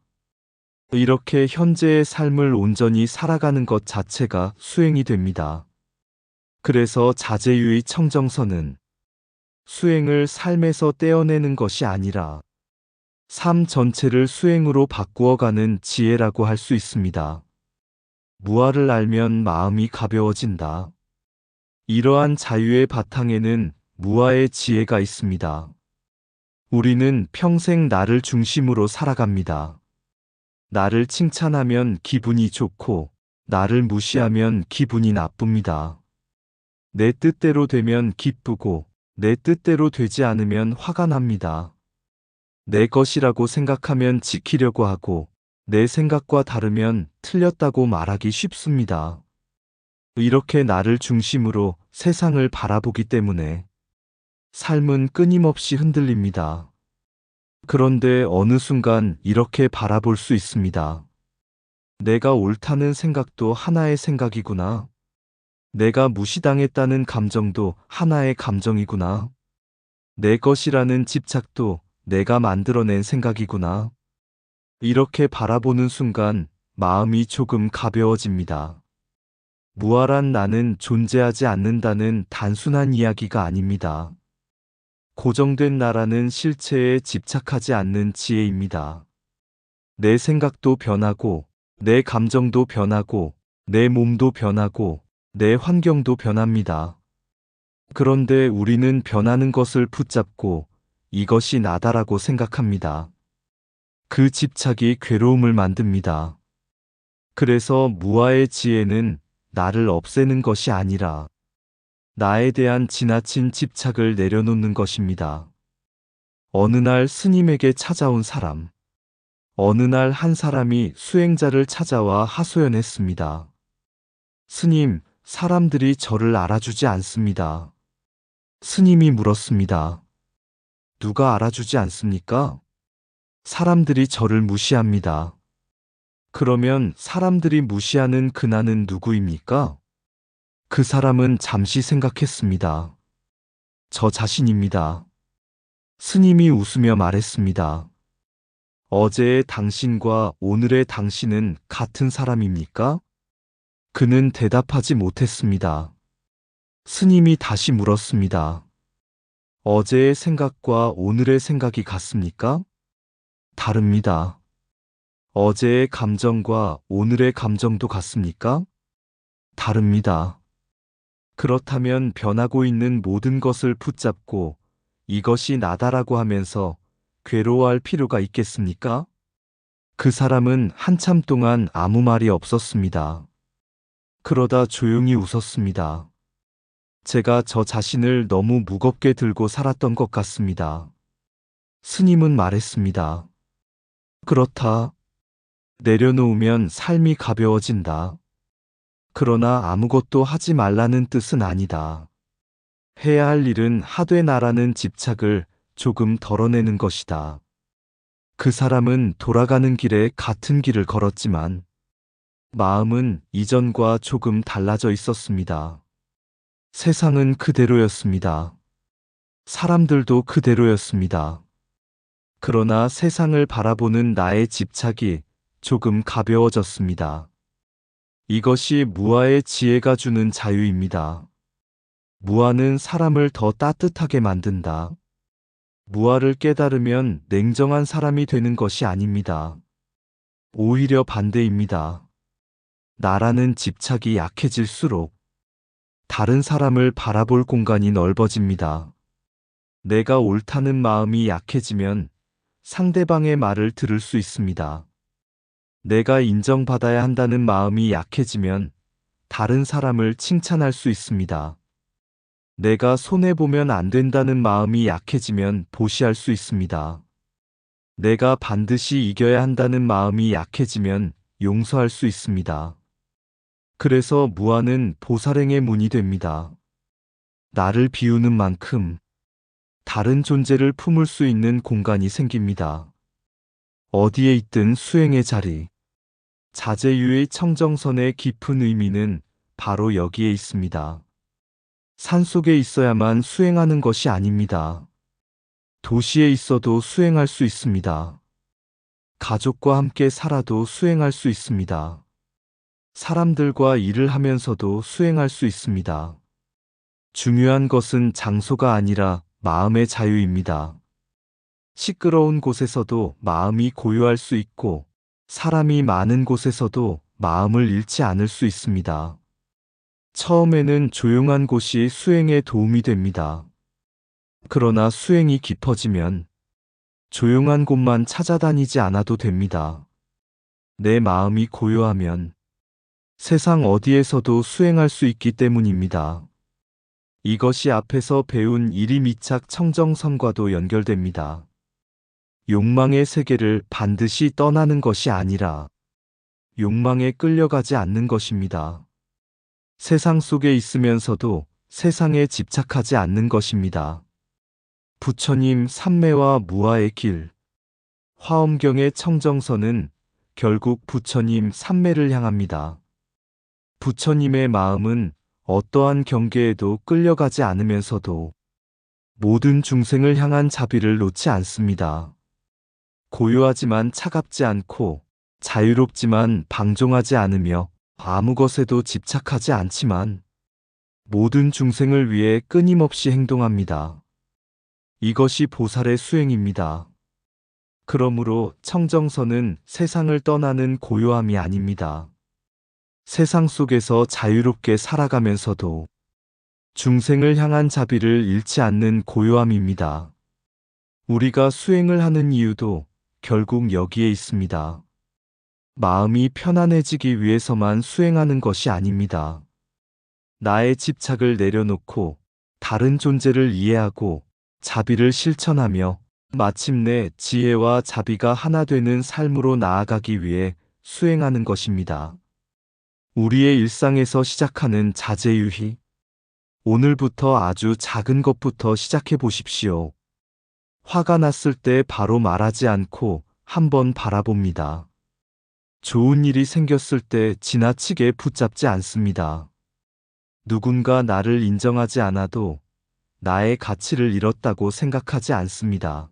이렇게 현재의 삶을 온전히 살아가는 것 자체가 수행이 됩니다. 그래서 자제유의 청정선은 수행을 삶에서 떼어내는 것이 아니라 삶 전체를 수행으로 바꾸어가는 지혜라고 할 수 있습니다. 무아를 알면 마음이 가벼워진다. 이러한 자유의 바탕에는 무아의 지혜가 있습니다. 우리는 평생 나를 중심으로 살아갑니다. 나를 칭찬하면 기분이 좋고, 나를 무시하면 기분이 나쁩니다. 내 뜻대로 되면 기쁘고, 내 뜻대로 되지 않으면 화가 납니다. 내 것이라고 생각하면 지키려고 하고, 내 생각과 다르면 틀렸다고 말하기 쉽습니다. 이렇게 나를 중심으로 세상을 바라보기 때문에 삶은 끊임없이 흔들립니다. 그런데 어느 순간 이렇게 바라볼 수 있습니다. 내가 옳다는 생각도 하나의 생각이구나. 내가 무시당했다는 감정도 하나의 감정이구나. 내 것이라는 집착도 내가 만들어낸 생각이구나. 이렇게 바라보는 순간 마음이 조금 가벼워집니다. 무아란 나는 존재하지 않는다는 단순한 이야기가 아닙니다. 고정된 나라는 실체에 집착하지 않는 지혜입니다. 내 생각도 변하고, 내 감정도 변하고, 내 몸도 변하고, 내 환경도 변합니다. 그런데 우리는 변하는 것을 붙잡고 이것이 나다라고 생각합니다. 그 집착이 괴로움을 만듭니다. 그래서 무아의 지혜는 나를 없애는 것이 아니라 나에 대한 지나친 집착을 내려놓는 것입니다. 어느 날 스님에게 찾아온 사람. 어느 날 한 사람이 수행자를 찾아와 하소연했습니다. 스님, 사람들이 저를 알아주지 않습니다. 스님이 물었습니다. 누가 알아주지 않습니까? 사람들이 저를 무시합니다. 그러면 사람들이 무시하는 그 나는 누구입니까? 그 사람은 잠시 생각했습니다. 저 자신입니다. 스님이 웃으며 말했습니다. 어제의 당신과 오늘의 당신은 같은 사람입니까? 그는 대답하지 못했습니다. 스님이 다시 물었습니다. 어제의 생각과 오늘의 생각이 같습니까? 다릅니다. 어제의 감정과 오늘의 감정도 같습니까? 다릅니다. 그렇다면 변하고 있는 모든 것을 붙잡고 이것이 나다라고 하면서 괴로워할 필요가 있겠습니까? 그 사람은 한참 동안 아무 말이 없었습니다. 그러다 조용히 웃었습니다. 제가 저 자신을 너무 무겁게 들고 살았던 것 같습니다. 스님은 말했습니다. 그렇다. 내려놓으면 삶이 가벼워진다. 그러나 아무것도 하지 말라는 뜻은 아니다. 해야 할 일은 하되 나라는 집착을 조금 덜어내는 것이다. 그 사람은 돌아가는 길에 같은 길을 걸었지만 마음은 이전과 조금 달라져 있었습니다. 세상은 그대로였습니다. 사람들도 그대로였습니다. 그러나 세상을 바라보는 나의 집착이 조금 가벼워졌습니다. 이것이 무아의 지혜가 주는 자유입니다. 무아는 사람을 더 따뜻하게 만든다. 무아를 깨달으면 냉정한 사람이 되는 것이 아닙니다. 오히려 반대입니다. 나라는 집착이 약해질수록 다른 사람을 바라볼 공간이 넓어집니다. 내가 옳다는 마음이 약해지면 상대방의 말을 들을 수 있습니다. 내가 인정받아야 한다는 마음이 약해지면 다른 사람을 칭찬할 수 있습니다. 내가 손해보면 안 된다는 마음이 약해지면 보시할 수 있습니다. 내가 반드시 이겨야 한다는 마음이 약해지면 용서할 수 있습니다. 그래서 무아는 보살행의 문이 됩니다. 나를 비우는 만큼 다른 존재를 품을 수 있는 공간이 생깁니다. 어디에 있든 수행의 자리. 자제유의 청정선의 깊은 의미는 바로 여기에 있습니다. 산속에 있어야만 수행하는 것이 아닙니다. 도시에 있어도 수행할 수 있습니다. 가족과 함께 살아도 수행할 수 있습니다. 사람들과 일을 하면서도 수행할 수 있습니다. 중요한 것은 장소가 아니라 마음의 자유입니다. 시끄러운 곳에서도 마음이 고요할 수 있고, 사람이 많은 곳에서도 마음을 잃지 않을 수 있습니다. 처음에는 조용한 곳이 수행에 도움이 됩니다. 그러나 수행이 깊어지면 조용한 곳만 찾아다니지 않아도 됩니다. 내 마음이 고요하면 세상 어디에서도 수행할 수 있기 때문입니다. 이것이 앞에서 배운 일이미착 청정선과도 연결됩니다. 욕망의 세계를 반드시 떠나는 것이 아니라 욕망에 끌려가지 않는 것입니다. 세상 속에 있으면서도 세상에 집착하지 않는 것입니다. 부처님 삼매와 무아의 길. 화엄경의 청정선은 결국 부처님 삼매를 향합니다. 부처님의 마음은 어떠한 경계에도 끌려가지 않으면서도 모든 중생을 향한 자비를 놓지 않습니다. 고요하지만 차갑지 않고 자유롭지만 방종하지 않으며 아무 것에도 집착하지 않지만 모든 중생을 위해 끊임없이 행동합니다. 이것이 보살의 수행입니다. 그러므로 청정선은 세상을 떠나는 고요함이 아닙니다. 세상 속에서 자유롭게 살아가면서도 중생을 향한 자비를 잃지 않는 고요함입니다. 우리가 수행을 하는 이유도 결국 여기에 있습니다. 마음이 편안해지기 위해서만 수행하는 것이 아닙니다. 나의 집착을 내려놓고 다른 존재를 이해하고 자비를 실천하며 마침내 지혜와 자비가 하나 되는 삶으로 나아가기 위해 수행하는 것입니다. 우리의 일상에서 시작하는 자제유희. 오늘부터 아주 작은 것부터 시작해 보십시오. 화가 났을 때 바로 말하지 않고 한번 바라봅니다. 좋은 일이 생겼을 때 지나치게 붙잡지 않습니다. 누군가 나를 인정하지 않아도 나의 가치를 잃었다고 생각하지 않습니다.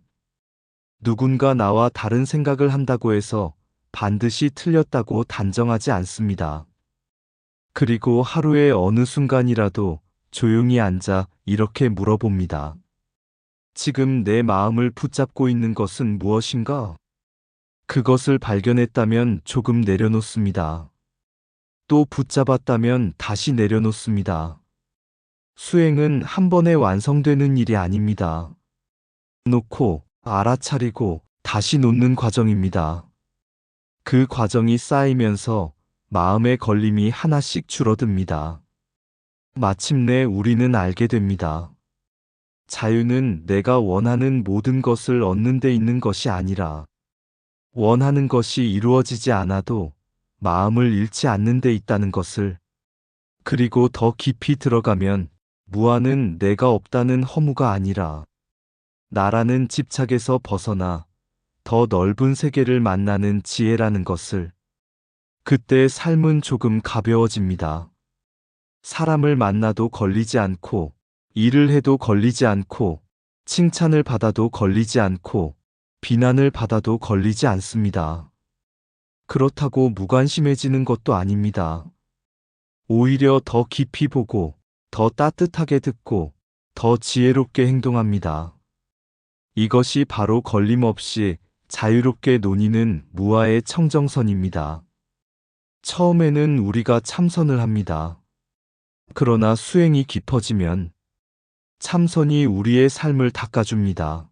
누군가 나와 다른 생각을 한다고 해서 반드시 틀렸다고 단정하지 않습니다. 그리고 하루의 어느 순간이라도 조용히 앉아 이렇게 물어봅니다. 지금 내 마음을 붙잡고 있는 것은 무엇인가? 그것을 발견했다면 조금 내려놓습니다. 또 붙잡았다면 다시 내려놓습니다. 수행은 한 번에 완성되는 일이 아닙니다. 놓고, 알아차리고, 다시 놓는 과정입니다. 그 과정이 쌓이면서 마음의 걸림이 하나씩 줄어듭니다. 마침내 우리는 알게 됩니다. 자유는 내가 원하는 모든 것을 얻는 데 있는 것이 아니라 원하는 것이 이루어지지 않아도 마음을 잃지 않는 데 있다는 것을. 그리고 더 깊이 들어가면 무아는 내가 없다는 허무가 아니라 나라는 집착에서 벗어나 더 넓은 세계를 만나는 지혜라는 것을. 그때 삶은 조금 가벼워집니다. 사람을 만나도 걸리지 않고, 일을 해도 걸리지 않고, 칭찬을 받아도 걸리지 않고, 비난을 받아도 걸리지 않습니다. 그렇다고 무관심해지는 것도 아닙니다. 오히려 더 깊이 보고, 더 따뜻하게 듣고, 더 지혜롭게 행동합니다. 이것이 바로 걸림없이 자유롭게 논의는 무아의 청정선입니다. 처음에는 우리가 참선을 합니다. 그러나 수행이 깊어지면 참선이 우리의 삶을 닦아줍니다.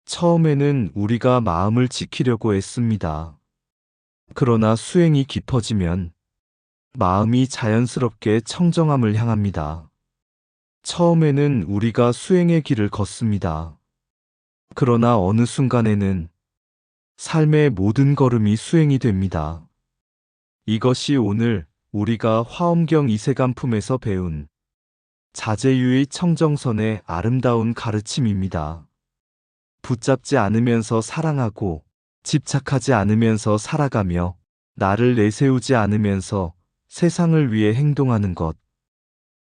처음에는 우리가 마음을 지키려고 애씁니다. 그러나 수행이 깊어지면 마음이 자연스럽게 청정함을 향합니다. 처음에는 우리가 수행의 길을 걷습니다. 그러나 어느 순간에는 삶의 모든 걸음이 수행이 됩니다. 이것이 오늘 우리가 화엄경 이세간품에서 배운 자제유의 청정선의 아름다운 가르침입니다. 붙잡지 않으면서 사랑하고 집착하지 않으면서 살아가며 나를 내세우지 않으면서 세상을 위해 행동하는 것.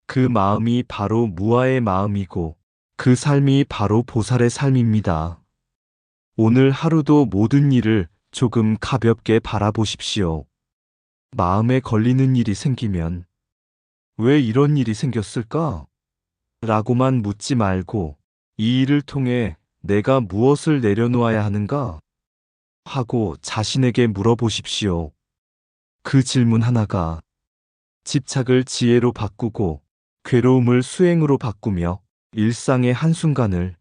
그 마음이 바로 무아의 마음이고 그 삶이 바로 보살의 삶입니다. 오늘 하루도 모든 일을 조금 가볍게 바라보십시오. 마음에 걸리는 일이 생기면 왜 이런 일이 생겼을까? 라고만 묻지 말고 이 일을 통해 내가 무엇을 내려놓아야 하는가? 하고 자신에게 물어보십시오. 그 질문 하나가 집착을 지혜로 바꾸고 괴로움을 수행으로 바꾸며 일상의 한순간을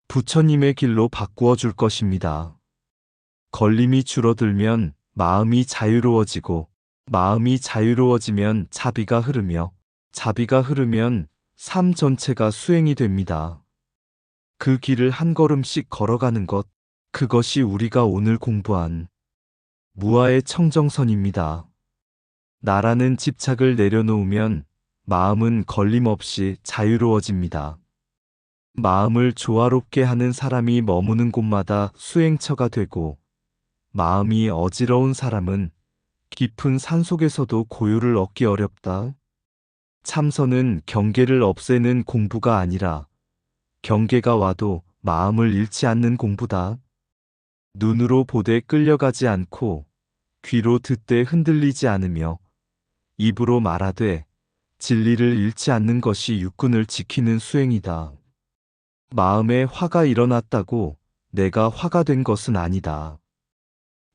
부처님의 길로 바꾸어 줄 것입니다. 걸림이 줄어들면 마음이 자유로워지고 마음이 자유로워지면 자비가 흐르며 자비가 흐르면 삶 전체가 수행이 됩니다. 그 길을 한 걸음씩 걸어가는 것, 그것이 우리가 오늘 공부한 무아의 청정선입니다. 나라는 집착을 내려놓으면 마음은 걸림없이 자유로워집니다. 마음을 조화롭게 하는 사람이 머무는 곳마다 수행처가 되고 마음이 어지러운 사람은 깊은 산속에서도 고요를 얻기 어렵다. 참선은 경계를 없애는 공부가 아니라 경계가 와도 마음을 잃지 않는 공부다. 눈으로 보되 끌려가지 않고 귀로 듣되 흔들리지 않으며 입으로 말하되 진리를 잃지 않는 것이 육군을 지키는 수행이다. 마음에 화가 일어났다고 내가 화가 된 것은 아니다.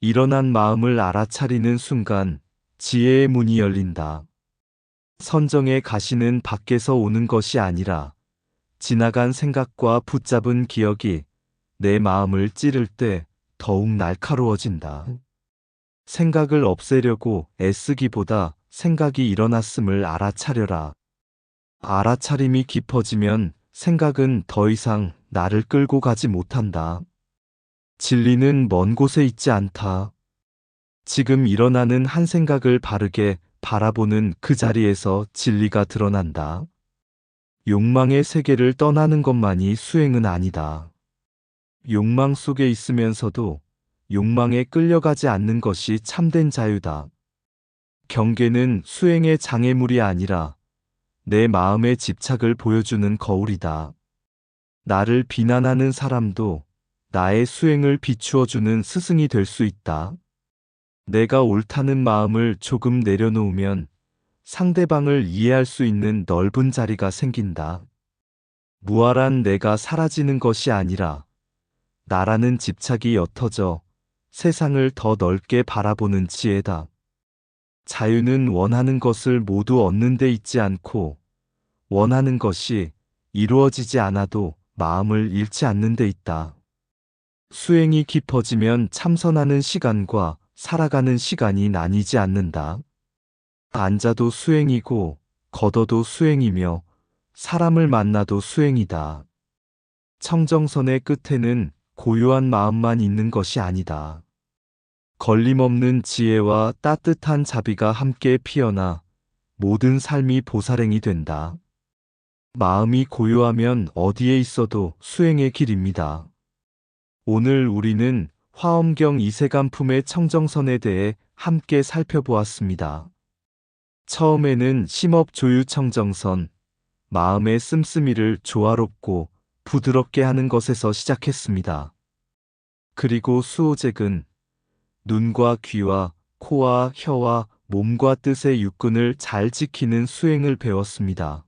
일어난 마음을 알아차리는 순간 지혜의 문이 열린다. 선정의 가시는 밖에서 오는 것이 아니라 지나간 생각과 붙잡은 기억이 내 마음을 찌를 때 더욱 날카로워진다. 생각을 없애려고 애쓰기보다 생각이 일어났음을 알아차려라. 알아차림이 깊어지면 생각은 더 이상 나를 끌고 가지 못한다. 진리는 먼 곳에 있지 않다. 지금 일어나는 한 생각을 바르게 바라보는 그 자리에서 진리가 드러난다. 욕망의 세계를 떠나는 것만이 수행은 아니다. 욕망 속에 있으면서도 욕망에 끌려가지 않는 것이 참된 자유다. 경계는 수행의 장애물이 아니라 내 마음의 집착을 보여주는 거울이다. 나를 비난하는 사람도 나의 수행을 비추어주는 스승이 될 수 있다. 내가 옳다는 마음을 조금 내려놓으면 상대방을 이해할 수 있는 넓은 자리가 생긴다. 무아란 내가 사라지는 것이 아니라 나라는 집착이 옅어져 세상을 더 넓게 바라보는 지혜다. 자유는 원하는 것을 모두 얻는 데 있지 않고 원하는 것이 이루어지지 않아도 마음을 잃지 않는 데 있다. 수행이 깊어지면 참선하는 시간과 살아가는 시간이 나뉘지 않는다. 앉아도 수행이고 걷어도 수행이며 사람을 만나도 수행이다. 청정선의 끝에는 고요한 마음만 있는 것이 아니다. 걸림없는 지혜와 따뜻한 자비가 함께 피어나 모든 삶이 보살행이 된다. 마음이 고요하면 어디에 있어도 수행의 길입니다. 오늘 우리는 화엄경 이세간품의 청정선에 대해 함께 살펴보았습니다. 처음에는 심업조유 청정선, 마음의 씀씀이를 조화롭고 부드럽게 하는 것에서 시작했습니다. 그리고 수호잭은 눈과 귀와 코와 혀와 몸과 뜻의 육근을 잘 지키는 수행을 배웠습니다.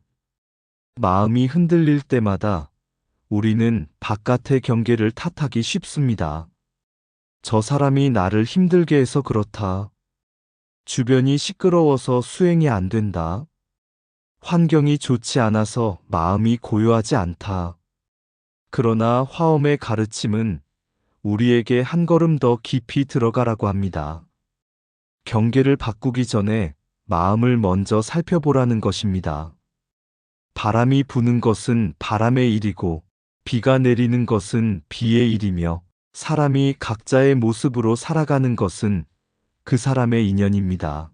마음이 흔들릴 때마다 우리는 바깥의 경계를 탓하기 쉽습니다. 저 사람이 나를 힘들게 해서 그렇다. 주변이 시끄러워서 수행이 안 된다. 환경이 좋지 않아서 마음이 고요하지 않다. 그러나 화엄의 가르침은 우리에게 한 걸음 더 깊이 들어가라고 합니다. 경계를 바꾸기 전에 마음을 먼저 살펴보라는 것입니다. 바람이 부는 것은 바람의 일이고 비가 내리는 것은 비의 일이며 사람이 각자의 모습으로 살아가는 것은 그 사람의 인연입니다.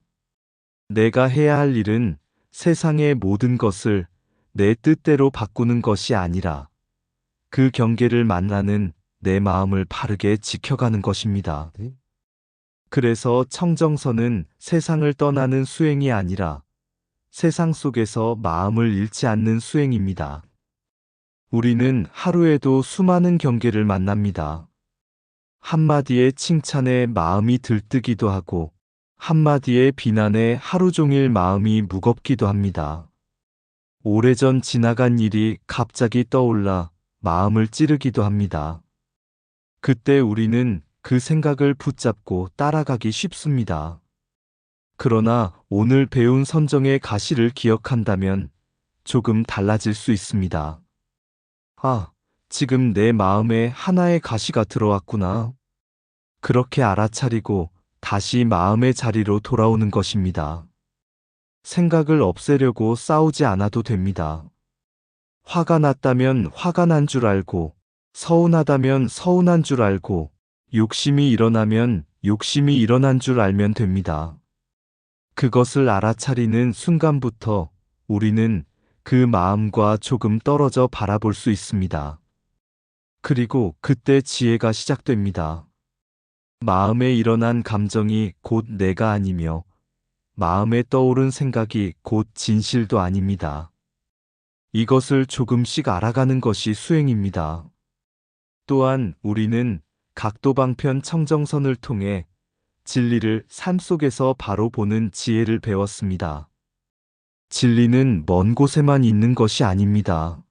내가 해야 할 일은 세상의 모든 것을 내 뜻대로 바꾸는 것이 아니라 그 경계를 만나는 내 마음을 바르게 지켜가는 것입니다. 그래서 청정선은 세상을 떠나는 수행이 아니라 세상 속에서 마음을 잃지 않는 수행입니다. 우리는 하루에도 수많은 경계를 만납니다. 한마디의 칭찬에 마음이 들뜨기도 하고 한마디의 비난에 하루 종일 마음이 무겁기도 합니다. 오래전 지나간 일이 갑자기 떠올라 마음을 찌르기도 합니다. 그때 우리는 그 생각을 붙잡고 따라가기 쉽습니다. 그러나 오늘 배운 선정의 가시를 기억한다면 조금 달라질 수 있습니다. 아, 지금 내 마음에 하나의 가시가 들어왔구나. 그렇게 알아차리고 다시 마음의 자리로 돌아오는 것입니다. 생각을 없애려고 싸우지 않아도 됩니다. 화가 났다면 화가 난 줄 알고, 서운하다면 서운한 줄 알고, 욕심이 일어나면 욕심이 일어난 줄 알면 됩니다. 그것을 알아차리는 순간부터 우리는 그 마음과 조금 떨어져 바라볼 수 있습니다. 그리고 그때 지혜가 시작됩니다. 마음에 일어난 감정이 곧 내가 아니며 마음에 떠오른 생각이 곧 진실도 아닙니다. 이것을 조금씩 알아가는 것이 수행입니다. 또한 우리는 각도방편 청정선을 통해 진리를 삶 속에서 바로 보는 지혜를 배웠습니다. 진리는 먼 곳에만 있는 것이 아닙니다.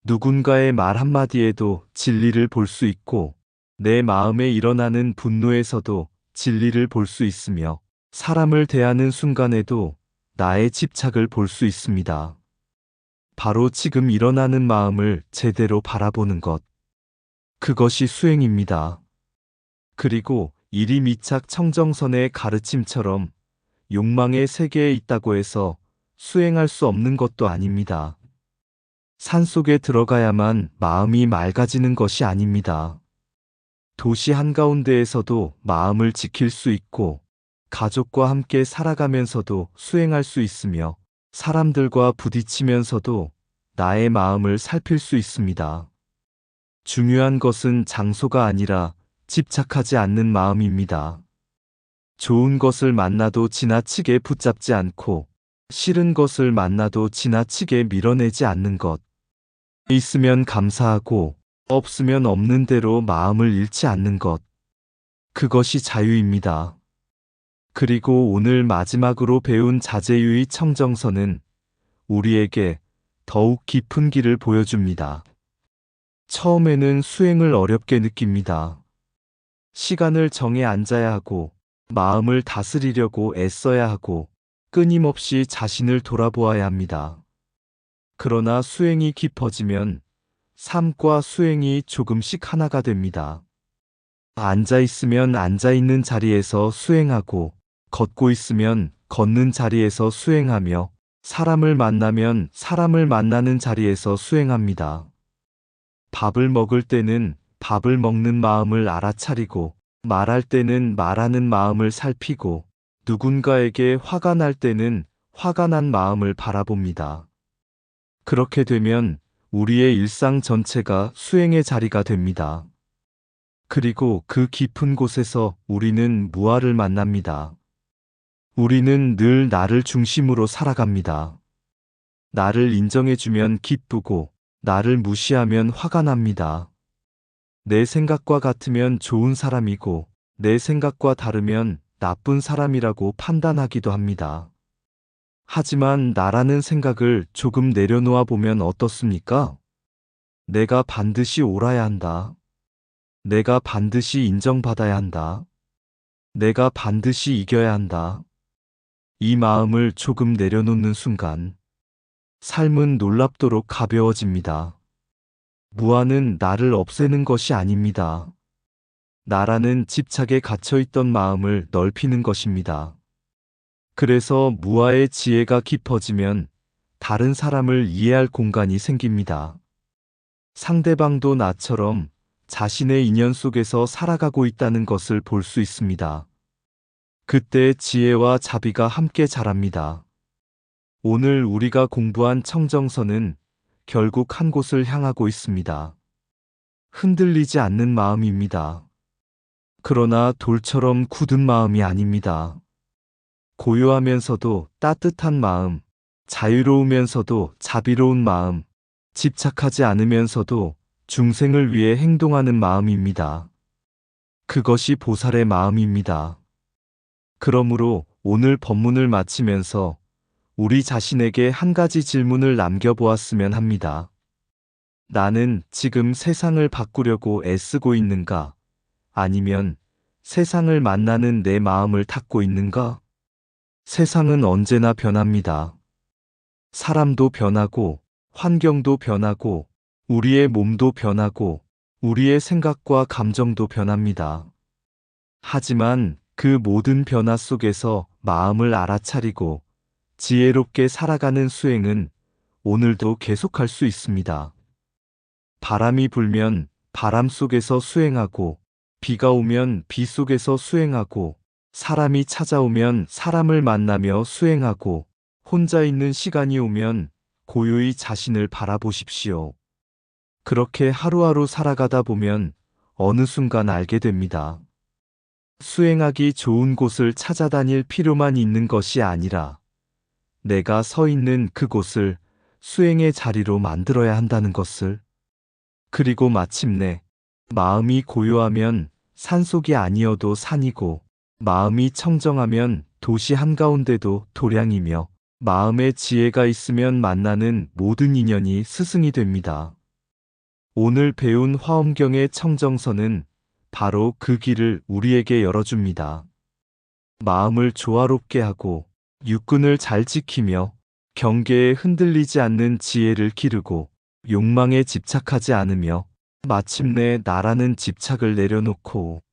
누군가의 말 한마디에도 진리를 볼 수 있고 내 마음에 일어나는 분노에서도 진리를 볼 수 있으며 사람을 대하는 순간에도 나의 집착을 볼 수 있습니다. 바로 지금 일어나는 마음을 제대로 바라보는 것. 그것이 수행입니다. 그리고 이리미착 청정선의 가르침처럼 욕망의 세계에 있다고 해서 수행할 수 없는 것도 아닙니다. 산속에 들어가야만 마음이 맑아지는 것이 아닙니다. 도시 한가운데에서도 마음을 지킬 수 있고 가족과 함께 살아가면서도 수행할 수 있으며 사람들과 부딪히면서도 나의 마음을 살필 수 있습니다. 중요한 것은 장소가 아니라 집착하지 않는 마음입니다. 좋은 것을 만나도 지나치게 붙잡지 않고 싫은 것을 만나도 지나치게 밀어내지 않는 것. 있으면 감사하고 없으면 없는 대로 마음을 잃지 않는 것. 그것이 자유입니다. 그리고 오늘 마지막으로 배운 자제유의 청정서는 우리에게 더욱 깊은 길을 보여줍니다. 처음에는 수행을 어렵게 느낍니다. 시간을 정해 앉아야 하고 마음을 다스리려고 애써야 하고 끊임없이 자신을 돌아보아야 합니다. 그러나 수행이 깊어지면 삶과 수행이 조금씩 하나가 됩니다. 앉아 있으면 앉아 있는 자리에서 수행하고 걷고 있으면 걷는 자리에서 수행하며 사람을 만나면 사람을 만나는 자리에서 수행합니다. 밥을 먹을 때는 밥을 먹는 마음을 알아차리고 말할 때는 말하는 마음을 살피고 누군가에게 화가 날 때는 화가 난 마음을 바라봅니다. 그렇게 되면 우리의 일상 전체가 수행의 자리가 됩니다. 그리고 그 깊은 곳에서 우리는 무아를 만납니다. 우리는 늘 나를 중심으로 살아갑니다. 나를 인정해주면 기쁘고 나를 무시하면 화가 납니다. 내 생각과 같으면 좋은 사람이고 내 생각과 다르면 나쁜 사람이라고 판단하기도 합니다. 하지만 나라는 생각을 조금 내려놓아 보면 어떻습니까? 내가 반드시 옳아야 한다. 내가 반드시 인정받아야 한다. 내가 반드시 이겨야 한다. 이 마음을 조금 내려놓는 순간 삶은 놀랍도록 가벼워집니다. 무아는 나를 없애는 것이 아닙니다. 나라는 집착에 갇혀있던 마음을 넓히는 것입니다. 그래서 무아의 지혜가 깊어지면 다른 사람을 이해할 공간이 생깁니다. 상대방도 나처럼 자신의 인연 속에서 살아가고 있다는 것을 볼 수 있습니다. 그때 지혜와 자비가 함께 자랍니다. 오늘 우리가 공부한 청정서는 결국 한 곳을 향하고 있습니다. 흔들리지 않는 마음입니다. 그러나 돌처럼 굳은 마음이 아닙니다. 고요하면서도 따뜻한 마음, 자유로우면서도 자비로운 마음, 집착하지 않으면서도 중생을 위해 행동하는 마음입니다. 그것이 보살의 마음입니다. 그러므로 오늘 법문을 마치면서 우리 자신에게 한 가지 질문을 남겨보았으면 합니다. 나는 지금 세상을 바꾸려고 애쓰고 있는가? 아니면 세상을 만나는 내 마음을 닫고 있는가? 세상은 언제나 변합니다. 사람도 변하고, 환경도 변하고, 우리의 몸도 변하고, 우리의 생각과 감정도 변합니다. 하지만 그 모든 변화 속에서 마음을 알아차리고 지혜롭게 살아가는 수행은 오늘도 계속할 수 있습니다. 바람이 불면 바람 속에서 수행하고, 비가 오면 비 속에서 수행하고, 사람이 찾아오면 사람을 만나며 수행하고, 혼자 있는 시간이 오면 고요히 자신을 바라보십시오. 그렇게 하루하루 살아가다 보면 어느 순간 알게 됩니다. 수행하기 좋은 곳을 찾아다닐 필요만 있는 것이 아니라 내가 서 있는 그곳을 수행의 자리로 만들어야 한다는 것을. 그리고 마침내 마음이 고요하면 산속이 아니어도 산이고, 마음이 청정하면 도시 한가운데도 도량이며, 마음의 지혜가 있으면 만나는 모든 인연이 스승이 됩니다. 오늘 배운 화엄경의 청정서는 바로 그 길을 우리에게 열어줍니다. 마음을 조화롭게 하고 육군을 잘 지키며 경계에 흔들리지 않는 지혜를 기르고 욕망에 집착하지 않으며 마침내 나라는 집착을 내려놓고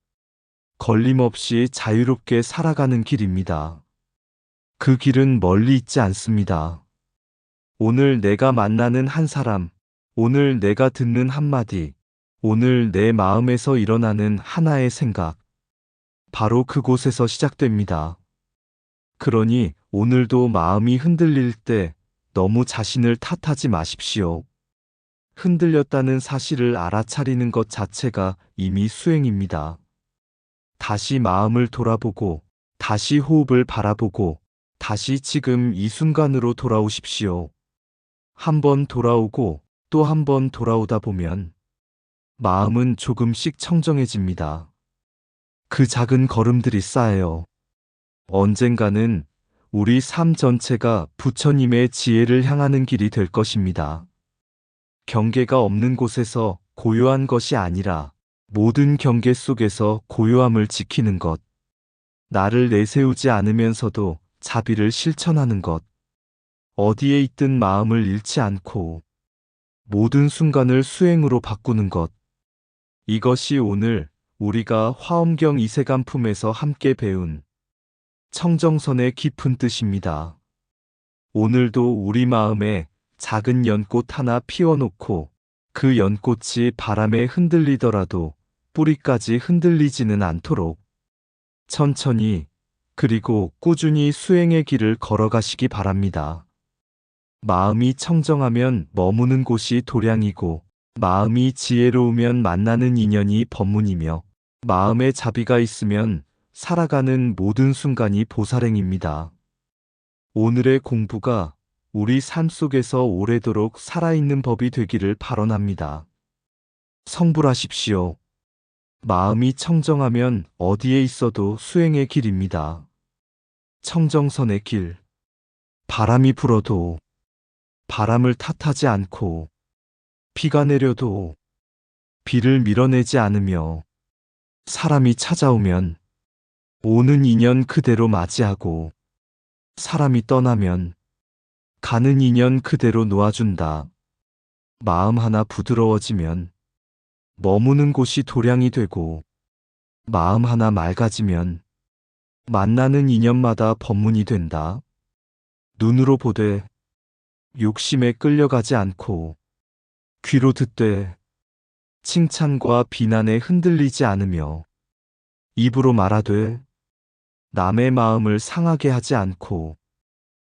걸림없이 자유롭게 살아가는 길입니다. 그 길은 멀리 있지 않습니다. 오늘 내가 만나는 한 사람, 오늘 내가 듣는 한마디, 오늘 내 마음에서 일어나는 하나의 생각, 바로 그곳에서 시작됩니다. 그러니 오늘도 마음이 흔들릴 때 너무 자신을 탓하지 마십시오. 흔들렸다는 사실을 알아차리는 것 자체가 이미 수행입니다. 다시 마음을 돌아보고, 다시 호흡을 바라보고, 다시 지금 이 순간으로 돌아오십시오. 한 번 돌아오고 또 한 번 돌아오다 보면 마음은 조금씩 청정해집니다. 그 작은 걸음들이 쌓여 언젠가는 우리 삶 전체가 부처님의 지혜를 향하는 길이 될 것입니다. 경계가 없는 곳에서 고요한 것이 아니라 모든 경계 속에서 고요함을 지키는 것. 나를 내세우지 않으면서도 자비를 실천하는 것. 어디에 있든 마음을 잃지 않고 모든 순간을 수행으로 바꾸는 것. 이것이 오늘 우리가 화엄경 이세간품에서 함께 배운 청정선의 깊은 뜻입니다. 오늘도 우리 마음에 작은 연꽃 하나 피워놓고 그 연꽃이 바람에 흔들리더라도 뿌리까지 흔들리지는 않도록 천천히 그리고 꾸준히 수행의 길을 걸어가시기 바랍니다. 마음이 청정하면 머무는 곳이 도량이고 마음이 지혜로우면 만나는 인연이 법문이며 마음에 자비가 있으면 살아가는 모든 순간이 보살행입니다. 오늘의 공부가 우리 삶 속에서 오래도록 살아있는 법이 되기를 발언합니다. 성불하십시오. 마음이 청정하면 어디에 있어도 수행의 길입니다. 청정선의 길. 바람이 불어도 바람을 탓하지 않고 비가 내려도 비를 밀어내지 않으며 사람이 찾아오면 오는 인연 그대로 맞이하고 사람이 떠나면 가는 인연 그대로 놓아준다. 마음 하나 부드러워지면 머무는 곳이 도량이 되고 마음 하나 맑아지면 만나는 인연마다 법문이 된다. 눈으로 보되 욕심에 끌려가지 않고 귀로 듣되 칭찬과 비난에 흔들리지 않으며 입으로 말하되 남의 마음을 상하게 하지 않고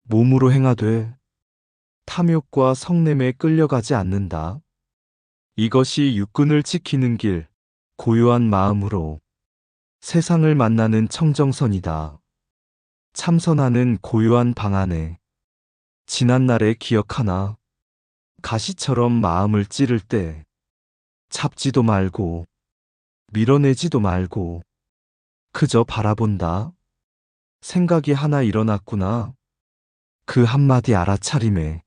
몸으로 행하되 탐욕과 성냄에 끌려가지 않는다. 이것이 육군을 지키는 길, 고요한 마음으로 세상을 만나는 청정선이다. 참선하는 고요한 방 안에 지난날의 기억 하나 가시처럼 마음을 찌를 때 잡지도 말고 밀어내지도 말고 그저 바라본다. 생각이 하나 일어났구나. 그 한마디 알아차림에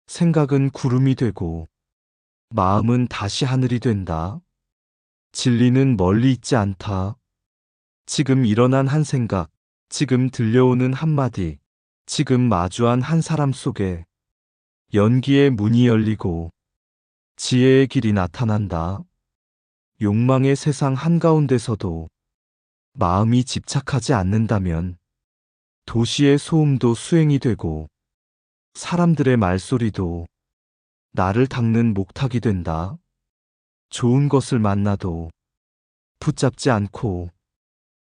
생각은 구름이 되고 마음은 다시 하늘이 된다. 진리는 멀리 있지 않다. 지금 일어난 한 생각, 지금 들려오는 한마디, 지금 마주한 한 사람 속에 연기의 문이 열리고 지혜의 길이 나타난다. 욕망의 세상 한가운데서도 마음이 집착하지 않는다면 도시의 소음도 수행이 되고 사람들의 말소리도 나를 닦는 목탁이 된다. 좋은 것을 만나도 붙잡지 않고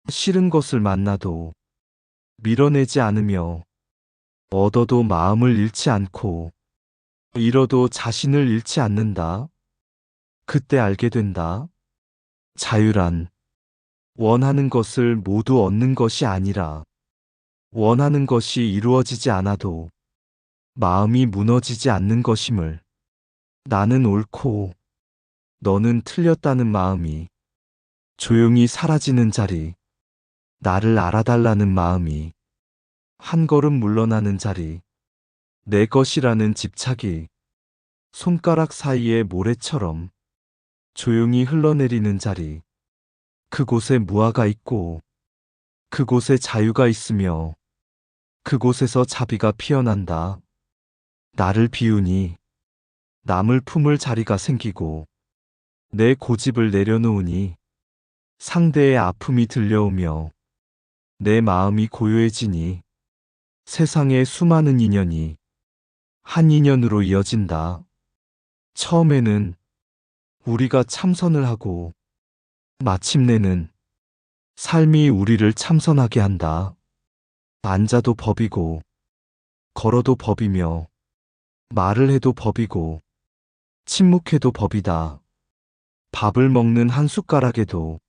싫은 것을 만나도 밀어내지 않으며 얻어도 마음을 잃지 않고 잃어도 자신을 잃지 않는다. 그때 알게 된다. 자유란 원하는 것을 모두 얻는 것이 아니라 원하는 것이 이루어지지 않아도 마음이 무너지지 않는 것임을. 나는 옳고 너는 틀렸다는 마음이 조용히 사라지는 자리, 나를 알아달라는 마음이 한 걸음 물러나는 자리, 내 것이라는 집착이 손가락 사이의 모래처럼 조용히 흘러내리는 자리, 그곳에 무아가 있고 그곳에 자유가 있으며 그곳에서 자비가 피어난다. 나를 비우니 남을 품을 자리가 생기고 내 고집을 내려놓으니 상대의 아픔이 들려오며 내 마음이 고요해지니 세상의 수많은 인연이 한 인연으로 이어진다. 처음에는 우리가 참선을 하고 마침내는 삶이 우리를 참선하게 한다. 앉아도 법이고 걸어도 법이며 말을 해도 법이고 침묵해도 법이다. 밥을 먹는 한 숟가락에도,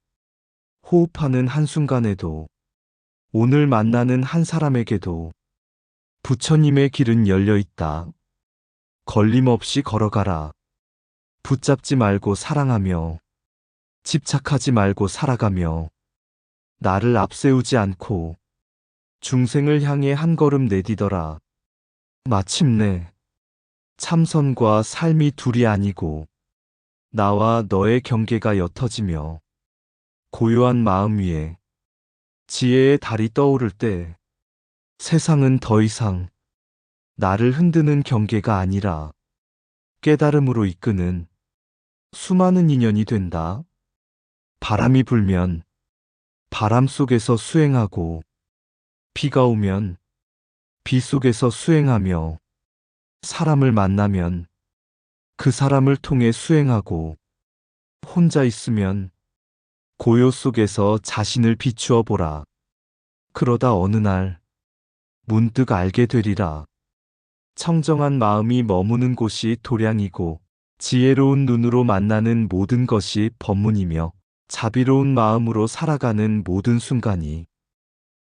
호흡하는 한순간에도, 오늘 만나는 한 사람에게도 부처님의 길은 열려 있다. 걸림없이 걸어가라. 붙잡지 말고 사랑하며, 집착하지 말고 살아가며, 나를 앞세우지 않고 중생을 향해 한 걸음 내디더라. 마침내 참선과 삶이 둘이 아니고 나와 너의 경계가 옅어지며 고요한 마음 위에 지혜의 달이 떠오를 때 세상은 더 이상 나를 흔드는 경계가 아니라 깨달음으로 이끄는 수많은 인연이 된다. 바람이 불면 바람 속에서 수행하고, 비가 오면 비 속에서 수행하며, 사람을 만나면 그 사람을 통해 수행하고, 혼자 있으면 고요 속에서 자신을 비추어 보라. 그러다 어느 날 문득 알게 되리라. 청정한 마음이 머무는 곳이 도량이고, 지혜로운 눈으로 만나는 모든 것이 법문이며, 자비로운 마음으로 살아가는 모든 순간이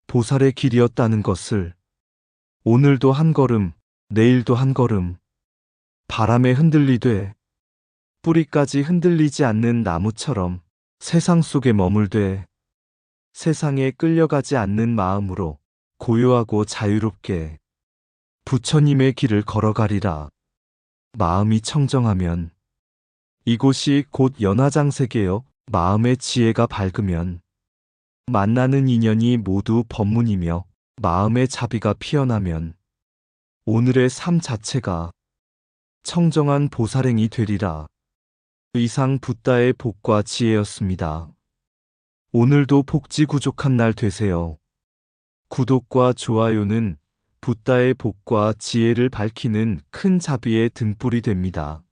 보살의 길이었다는 것을 오늘도 한 걸음, 내일도 한 걸음, 바람에 흔들리되 뿌리까지 흔들리지 않는 나무처럼 세상 속에 머물되 세상에 끌려가지 않는 마음으로 고요하고 자유롭게 부처님의 길을 걸어가리라. 마음이 청정하면 이곳이 곧 연화장세계여, 마음의 지혜가 밝으면 만나는 인연이 모두 법문이며, 마음의 자비가 피어나면 오늘의 삶 자체가 청정한 보살행이 되리라. 이상 붓다의 복과 지혜였습니다. 오늘도 복지구족한 날 되세요. 구독과 좋아요는 붓다의 복과 지혜를 밝히는 큰 자비의 등불이 됩니다.